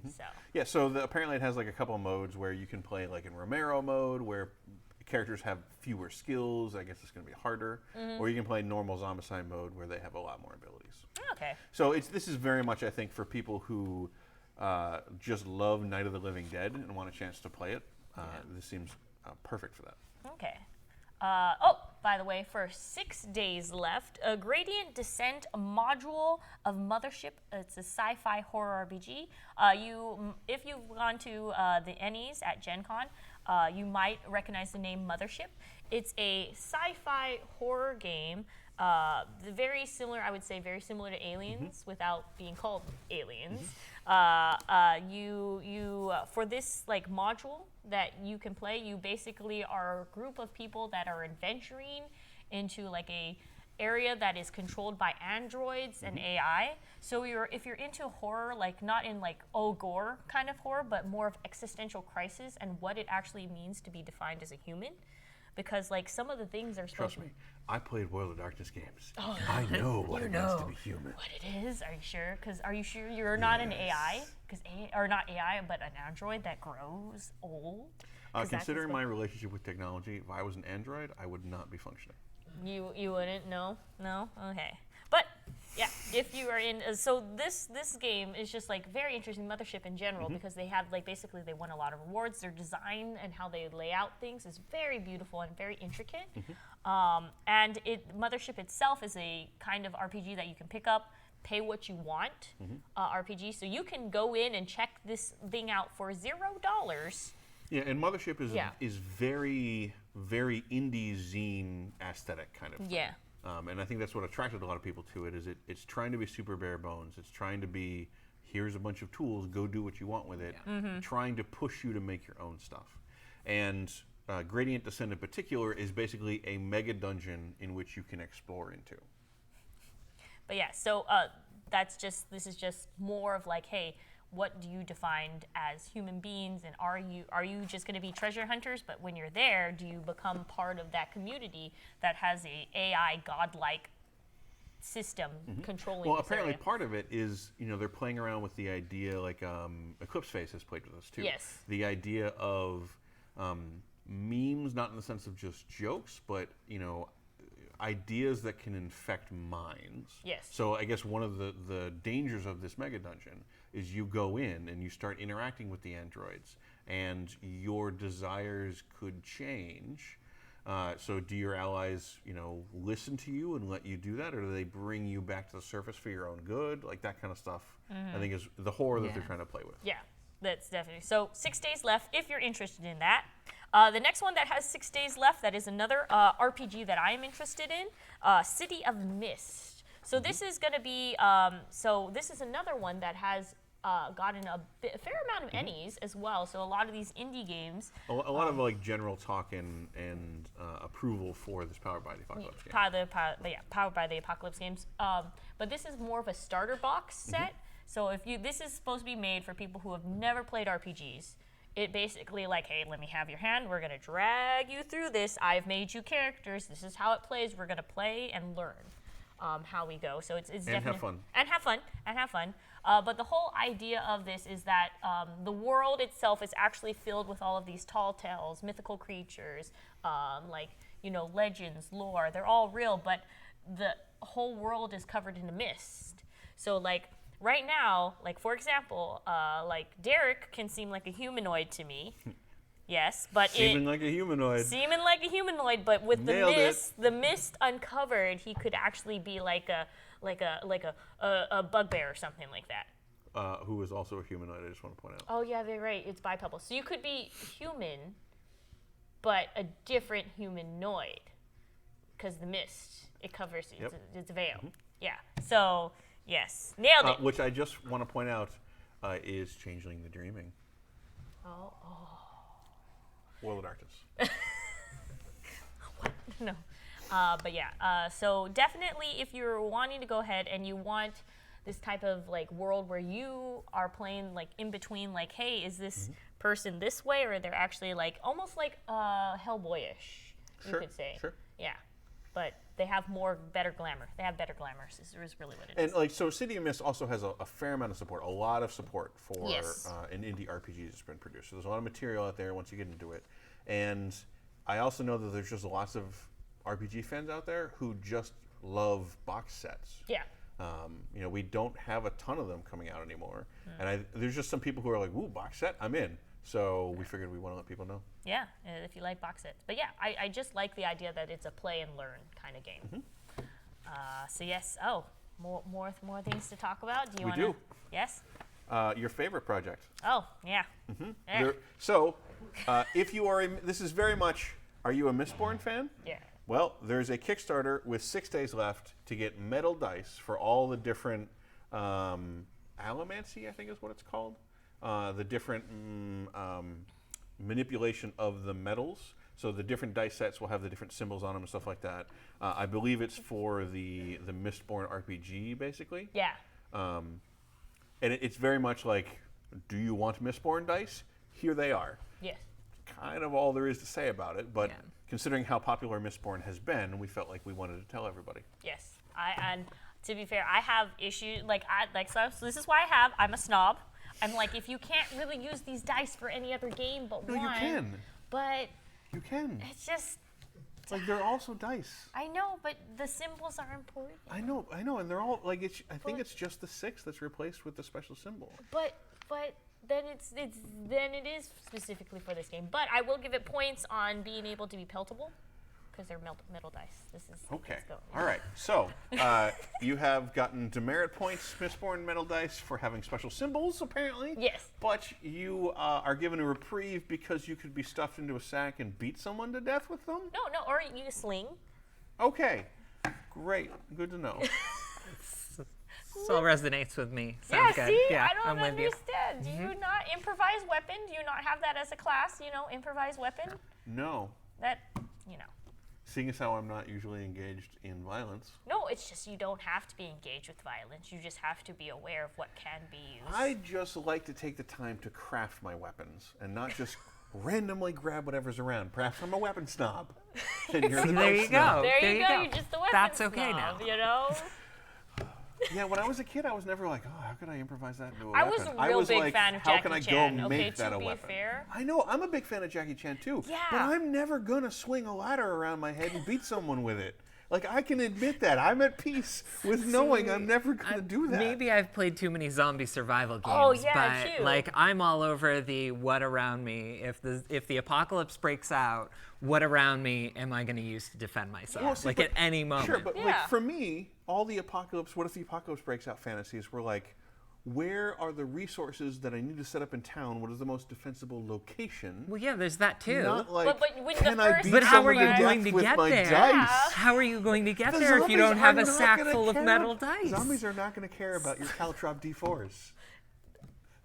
Speaker 1: So
Speaker 3: Yeah, so apparently it has like a couple of modes where you can play like in Romero mode, where characters have fewer skills. I guess it's going to be harder. Or you can play normal Zombicide mode, where they have a lot more abilities.
Speaker 1: okay.
Speaker 3: So this is very much, I think, for people who just love Night of the Living Dead and want a chance to play it. This seems perfect for that.
Speaker 1: Okay. By the way, for 6 days left, a Gradient Descent module of Mothership. It's a sci-fi horror RPG. If you've gone to the Ennies at Gen Con, you might recognize the name Mothership. It's a sci-fi horror game. Very similar, I would say, very similar to Aliens without being called Aliens. For this like module that you can play, you basically are a group of people that are adventuring into like a area that is controlled by androids and AI. So if you're into horror, like not in like gore kind of horror, but more of existential crisis and what it actually means to be defined as a human. Because like some of the things are supposed
Speaker 3: Trust me, I played World of Darkness games. I know what it means to be human.
Speaker 1: What it is? Are you sure? Because are you sure you're not an AI? Or not AI, but an android that grows old?
Speaker 3: Considering my relationship with technology, if I was an android, I would not be functioning.
Speaker 1: You wouldn't? No? Okay. But yeah, if you are in, so this game is just like very interesting. Mothership in general, because they have like basically they won a lot of awards. Their design and how they lay out things is very beautiful and very intricate. And Mothership itself is a kind of RPG that you can pick up, pay what you want RPG. So you can go in and check this thing out for $0.
Speaker 3: Yeah, and Mothership is very, very indie zine aesthetic kind of thing.
Speaker 1: Yeah.
Speaker 3: And I think that's what attracted a lot of people to it. Is it's trying to be super bare bones. It's trying to be, here's a bunch of tools, go do what you want with it. Trying to push you to make your own stuff. And Gradient Descent in particular is basically a mega dungeon in which you can explore into.
Speaker 1: But yeah, so this is just more of like, hey, what do you define as human beings, and are you just going to be treasure hunters? But when you're there, do you become part of that community that has a AI godlike system controlling?
Speaker 3: Well,
Speaker 1: this
Speaker 3: apparently
Speaker 1: area?
Speaker 3: part of it is they're playing around with the idea, like Eclipse Face has played with us too.
Speaker 1: Yes.
Speaker 3: The idea of memes, not in the sense of just jokes, but ideas that can infect minds.
Speaker 1: Yes.
Speaker 3: So I guess one of the dangers of this mega dungeon is you go in and you start interacting with the androids, and your desires could change. So do your allies, listen to you and let you do that, or do they bring you back to the surface for your own good? Like that kind of stuff, I think is the horror that they're trying to play with.
Speaker 1: Yeah, that's definitely. So 6 days left if you're interested in that. The next one that has 6 days left, that is another RPG that I'm interested in, City of Mist. So this is going to be, this is another one that has gotten a fair amount of Ennies as well. So a lot of these indie games.
Speaker 3: A lot of like general talk and approval for this Powered by the Apocalypse game.
Speaker 1: Powered by the Apocalypse games. But this is more of a starter box set. So this is supposed to be made for people who have never played RPGs. It basically like, hey, let me have your hand. We're gonna drag you through this. I've made you characters. This is how it plays. We're gonna play and learn how we go. So it's definitely have fun. But the whole idea of this is that the world itself is actually filled with all of these tall tales, mythical creatures, legends, lore. They're all real, but the whole world is covered in a mist. So like right now, like for example, Derek can seem like a humanoid to me. Yes, but
Speaker 3: Seeming like a humanoid,
Speaker 1: but with
Speaker 3: Nailed
Speaker 1: the mist uncovered, he could actually be like a bugbear or something like that.
Speaker 3: Who is also a humanoid, I just want to point out.
Speaker 1: Oh yeah, they're right. It's bipedal. So you could be human, but a different humanoid, because the mist it covers. It's a veil. Yeah. So yes, nailed it.
Speaker 3: Which I just want to point out is Changeling the Dreaming.
Speaker 1: Oh.
Speaker 3: World of Darkness.
Speaker 1: No. But yeah, so definitely if you're wanting to go ahead and you want this type of like world where you are playing like in between, like, hey, is this person this way, or they're actually like almost like Hellboyish, you could say.
Speaker 3: Sure.
Speaker 1: Yeah. But they have better glamour. They have better glamour. Is really what it is.
Speaker 3: And like so, City of Mist also has a fair amount of support, a lot of support for
Speaker 1: Yes.
Speaker 3: an indie RPG that's been produced. So there's a lot of material out there once you get into it. And I also know that there's just lots of RPG fans out there who just love box sets.
Speaker 1: Yeah.
Speaker 3: We don't have a ton of them coming out anymore, and there's just some people who are like, "Ooh, box set, I'm in." So we figured we want to let people know.
Speaker 1: Yeah, if you like box sets. But yeah, I just like the idea that it's a play and learn kind of game. So yes, more things to talk about. Do you want to?
Speaker 3: do.
Speaker 1: Yes.
Speaker 3: Your favorite project.
Speaker 1: Oh yeah. Yeah.
Speaker 3: So, if you are, this is very much. Are you a Mistborn fan?
Speaker 1: Yeah.
Speaker 3: Well, there's a Kickstarter with 6 days left to get metal dice for all the different allomancy, I think is what it's called. The different manipulation of the metals. So the different dice sets will have the different symbols on them and stuff like that. I believe it's for the Mistborn RPG, basically.
Speaker 1: Yeah.
Speaker 3: And it's very much like, do you want Mistborn dice? Here they are.
Speaker 1: Yes.
Speaker 3: Kind of all there is to say about it, but
Speaker 2: Yeah.
Speaker 3: considering how popular Mistborn has been, we felt like we wanted to tell everybody.
Speaker 1: Yes. And to be fair, I have issues so this is why I'm a snob. I'm like, if you can't really use these dice for any other game but
Speaker 3: No,
Speaker 1: one.
Speaker 3: you can.
Speaker 1: But
Speaker 3: You can.
Speaker 1: it's just,
Speaker 3: Like, they're also dice.
Speaker 1: I know, but the symbols are important.
Speaker 3: I know, and they're all, like, I think it's just the 6 that's replaced with the special symbol.
Speaker 1: But then it is specifically for this game. But I will give it points on being able to be peltable, because they're metal dice. This is
Speaker 3: Okay.
Speaker 1: let's go.
Speaker 3: All right. So, you have gotten demerit points, Mistborn metal dice, for having special symbols, apparently.
Speaker 1: Yes.
Speaker 3: But you are given a reprieve because you could be stuffed into a sack and beat someone to death with them?
Speaker 1: No, or you sling.
Speaker 3: Okay. Great. Good to know.
Speaker 2: So resonates with me. Sounds good.
Speaker 1: See,
Speaker 2: Yeah,
Speaker 1: I don't
Speaker 2: I'm with you.
Speaker 1: understand. Do you not improvise weapon? Do you not have that as a class? Improvise weapon.
Speaker 3: No.
Speaker 1: That,
Speaker 3: Seeing as how I'm not usually engaged in violence,
Speaker 1: No, it's just you don't have to be engaged with violence. You just have to be aware of what can be used.
Speaker 3: I just like to take the time to craft my weapons and not just randomly grab whatever's around. Perhaps I'm a weapon snob. And you're the
Speaker 2: There
Speaker 3: dice
Speaker 2: you
Speaker 3: snob.
Speaker 2: go.
Speaker 1: There you go. You're just the weapon
Speaker 2: That's okay
Speaker 1: snob,
Speaker 2: now.
Speaker 3: Yeah, when I was a kid, I was never like, oh, how could I improvise that into a
Speaker 1: I
Speaker 3: weapon?
Speaker 1: was a real big
Speaker 3: like,
Speaker 1: fan of
Speaker 3: how
Speaker 1: Jackie
Speaker 3: can I
Speaker 1: Chan.
Speaker 3: go
Speaker 1: Okay,
Speaker 3: make that
Speaker 1: to
Speaker 3: a
Speaker 1: be
Speaker 3: weapon?
Speaker 1: fair.
Speaker 3: I know, I'm a big fan of Jackie Chan too.
Speaker 1: Yeah.
Speaker 3: But I'm never gonna swing a ladder around my head and beat someone with it. Like, I can admit that. I'm at peace with knowing I'm never gonna do that.
Speaker 2: Maybe I've played too many zombie survival games.
Speaker 1: Oh, yeah,
Speaker 2: but
Speaker 1: too.
Speaker 2: like I'm all over the what around me. If the apocalypse breaks out, what around me am I going to use to defend myself?
Speaker 3: Well, see,
Speaker 2: like
Speaker 3: but-
Speaker 2: at any moment.
Speaker 3: Sure, but
Speaker 1: Yeah.
Speaker 3: like for me, all the apocalypse, what if the apocalypse breaks out fantasies were like, where are the resources that I need to set up in town? What is the most defensible location?
Speaker 2: Well, yeah, there's that too.
Speaker 3: Not like,
Speaker 1: But when the
Speaker 3: can I
Speaker 1: first
Speaker 3: beat
Speaker 2: But how
Speaker 3: someone
Speaker 2: are you
Speaker 3: to
Speaker 2: going
Speaker 3: death
Speaker 2: to
Speaker 3: with
Speaker 2: get
Speaker 3: my
Speaker 2: there?
Speaker 3: dice?
Speaker 2: How are you going to get
Speaker 3: The
Speaker 2: there if you
Speaker 3: zombies
Speaker 2: don't have
Speaker 3: are
Speaker 2: a
Speaker 3: not
Speaker 2: sack
Speaker 3: gonna
Speaker 2: full of
Speaker 3: care
Speaker 2: metal dice?
Speaker 3: Zombies are not going to care about your Caltrop D4s.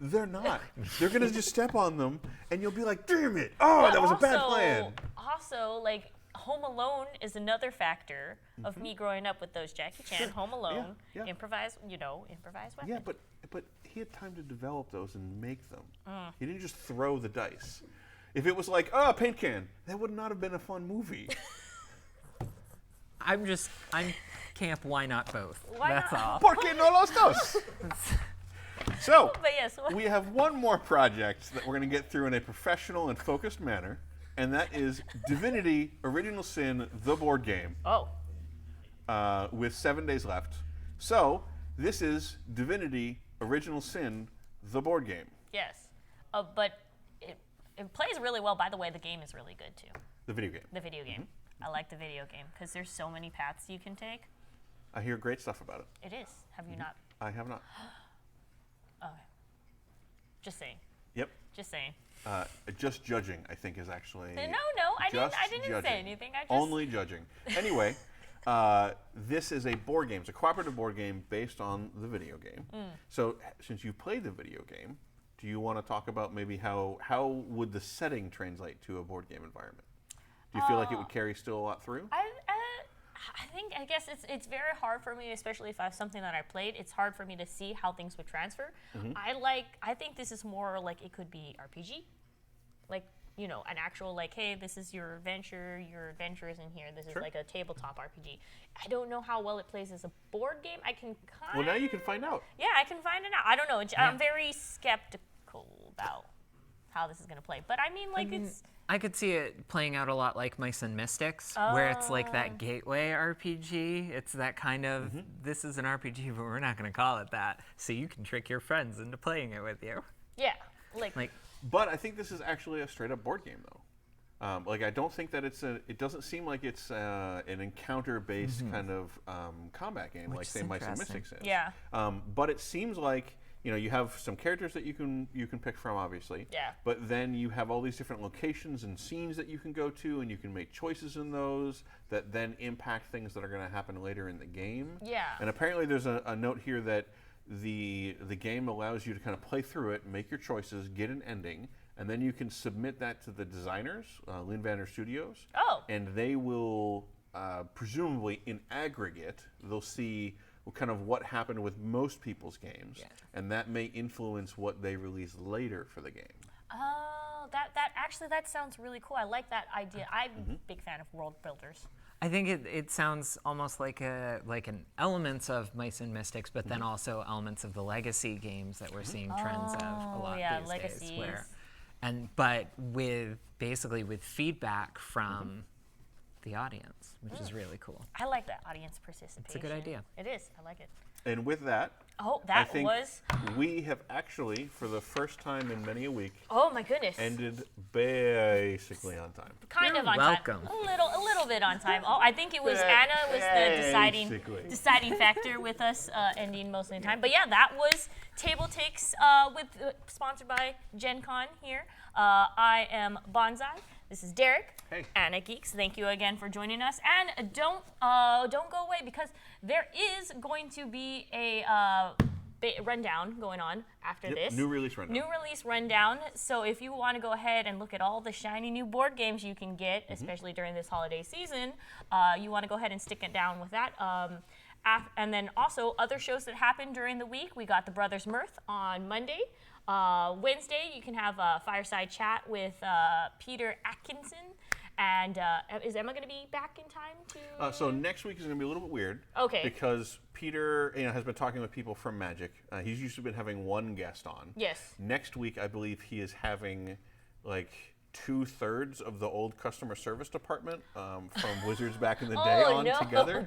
Speaker 3: They're not. They're going to just step on them, and you'll be like, damn it. Oh,
Speaker 1: But
Speaker 3: that was a bad
Speaker 1: also-
Speaker 3: plan.
Speaker 1: Also, like, Home Alone is another factor of me growing up with those Jackie Chan,
Speaker 3: Sure.
Speaker 1: Home Alone,
Speaker 3: Yeah.
Speaker 1: improvise weapon.
Speaker 3: Yeah, but he had time to develop those and make them.
Speaker 1: Mm.
Speaker 3: He didn't just throw the dice. If it was like, oh, a paint can, that would not have been a fun movie.
Speaker 2: I'm camp. Why not both?
Speaker 1: Why
Speaker 2: That's
Speaker 1: not?
Speaker 2: all.
Speaker 3: ¿Por qué no los dos? So,
Speaker 1: But yes,
Speaker 3: we have one more project that we're going to get through in a professional and focused manner, and that is Divinity Original Sin, the board game, with 7 days left. So, this is Divinity Original Sin, the board game.
Speaker 1: yes. But it plays really well. By the way, the game is really good too.
Speaker 3: The video game.
Speaker 1: The video game. I like the video game because there's so many paths you can take.
Speaker 3: I hear great stuff about it.
Speaker 1: It is. Have you not?
Speaker 3: I have not.
Speaker 1: Okay. Just saying.
Speaker 3: Yep.
Speaker 1: Just saying.
Speaker 3: Just judging, I think, is actually.
Speaker 1: No, I didn't.
Speaker 3: just
Speaker 1: I didn't
Speaker 3: judging.
Speaker 1: say anything. I just.
Speaker 3: Only judging. Anyway, this is a board game. It's a cooperative board game based on the video game. So, since you played the video game, do you want to talk about maybe how would the setting translate to a board game environment? Do you feel like it would carry still a lot through?
Speaker 1: I guess it's very hard for me, especially if I have something that I played. It's hard for me to see how things would transfer. I think this is more like it could be RPG, like an actual like, hey, this is your adventure. Your adventure is in here. This is like a tabletop RPG. I don't know how well it plays as a board game. I can kind.
Speaker 3: Well, now you can find out.
Speaker 1: Yeah, I can find it out. I don't know. I'm very skeptical about how this is gonna play, but I mean, like, it's.
Speaker 2: I could see it playing out a lot like Mice and Mystics, where it's like that gateway RPG. It's that kind of, this is an RPG, but we're not going to call it that. So you can trick your friends into playing it with you.
Speaker 1: Yeah,
Speaker 3: But I think this is actually a straight up board game, though. Like, I don't think that it doesn't seem like it's an encounter based kind of combat game, like say Mice and Mystics is.
Speaker 1: Yeah.
Speaker 3: But it seems like, you have some characters that you can pick from, obviously.
Speaker 1: Yeah.
Speaker 3: But then you have all these different locations and scenes that you can go to, and you can make choices in those that then impact things that are going to happen later in the game.
Speaker 1: Yeah.
Speaker 3: And apparently there's a note here that the game allows you to kind of play through it, make your choices, get an ending, and then you can submit that to the designers, Banzai Studios.
Speaker 1: Oh.
Speaker 3: And they will, presumably in aggregate, they'll see kind of what happened with most people's games, and that may influence what they release later for the game.
Speaker 1: Oh, that sounds really cool. I like that idea. I'm a big fan of world builders.
Speaker 2: I think it sounds almost like an elements of Mice and Mystics, but then also elements of the legacy games that we're seeing trends of a lot these
Speaker 1: legacies.
Speaker 2: days. But with feedback from the audience, which is really cool.
Speaker 1: I like that audience participation.
Speaker 2: It's a good idea.
Speaker 1: It is. I like it.
Speaker 3: And with that,
Speaker 1: I
Speaker 3: I think
Speaker 1: was.
Speaker 3: we have actually, for the first time in many a week,
Speaker 1: Oh my goodness.
Speaker 3: ended basically on time.
Speaker 1: Kind
Speaker 2: You're
Speaker 1: of on
Speaker 2: welcome.
Speaker 1: time. A little bit on time. Oh, I think it was Anna was the
Speaker 3: Basically.
Speaker 1: deciding factor with us ending most of the time. But yeah, that was TableTakes sponsored by Gen Con here. I am Banzai. This is Derek.
Speaker 3: Hey.
Speaker 1: Anna Geeks. Thank you again for joining us. And don't go away, because there is going to be a rundown going on after this.
Speaker 3: New release rundown.
Speaker 1: New release rundown. So if you want to go ahead and look at all the shiny new board games you can get, especially during this holiday season, you want to go ahead and stick it down with that. And then also other shows that happen during the week. We got the Brothers Mirth on Monday. Wednesday, you can have a fireside chat with Peter Atkinson. And is Emma going to be back in time to?
Speaker 3: So next week is going to be a little bit weird.
Speaker 1: Okay.
Speaker 3: Because Peter, has been talking with people from Magic. He's usually been having one guest on.
Speaker 1: Yes.
Speaker 3: Next week, I believe he is having like 2/3 of the old customer service department from Wizards back in the day together.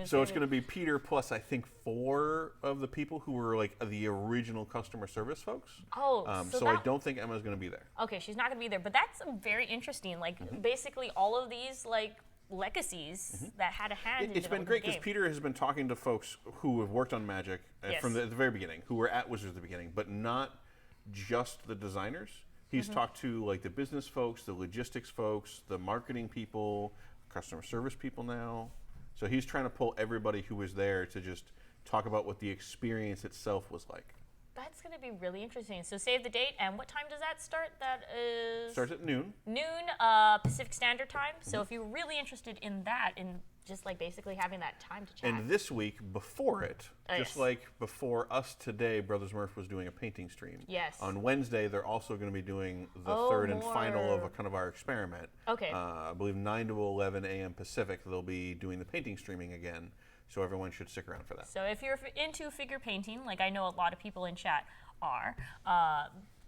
Speaker 3: So it's going to be Peter plus I think 4 of the people who were like the original customer service folks. So I don't think Emma's going to be there.
Speaker 1: Okay, she's not going to be there, but that's very interesting. Like basically all of these like legacies that had a hand.
Speaker 3: It's been great because Peter has been talking to folks who have worked on Magic from the very beginning, who were at Wizards at the beginning, but not just the designers. He's talked to like the business folks, the logistics folks, the marketing people, customer service people now. So he's trying to pull everybody who was there to just talk about what the experience itself was like.
Speaker 1: That's going to be really interesting. So save the date. And what time does that start? That is...
Speaker 3: Starts at noon.
Speaker 1: Noon Pacific Standard Time. So if you're really interested in that, in just like basically having that time to chat.
Speaker 3: And this week, before it, like before us today, Brothers Murph was doing a painting stream.
Speaker 1: Yes.
Speaker 3: On Wednesday, they're also going to be doing the third and final of a kind of our experiment.
Speaker 1: Okay.
Speaker 3: I believe 9 to 11 a.m. Pacific, they'll be doing the painting streaming again. So everyone should stick around for that.
Speaker 1: So if you're into figure painting, like I know a lot of people in chat are,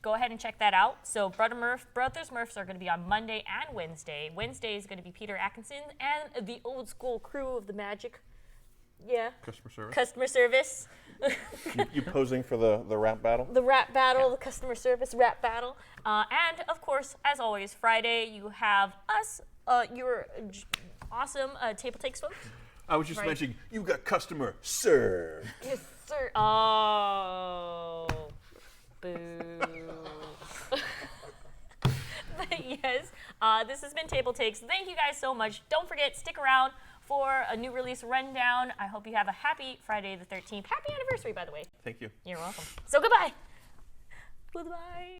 Speaker 1: go ahead and check that out. So Brothers Murphs are going to be on Monday and Wednesday. Wednesday is going to be Peter Atkinson and the old school crew of the Magic. Yeah. Customer service.
Speaker 3: you posing for the rap battle?
Speaker 1: The rap battle, the customer service rap battle. And of course, as always, Friday you have us, your awesome TableTakes folks.
Speaker 3: I was just mentioning, you got customer serve.
Speaker 1: Yes, sir. Oh, boo. But yes, this has been TableTakes. Thank you guys so much. Don't forget, stick around for a new release rundown. I hope you have a happy Friday the 13th. Happy anniversary, by the way.
Speaker 3: Thank you.
Speaker 1: You're welcome. So goodbye. Goodbye.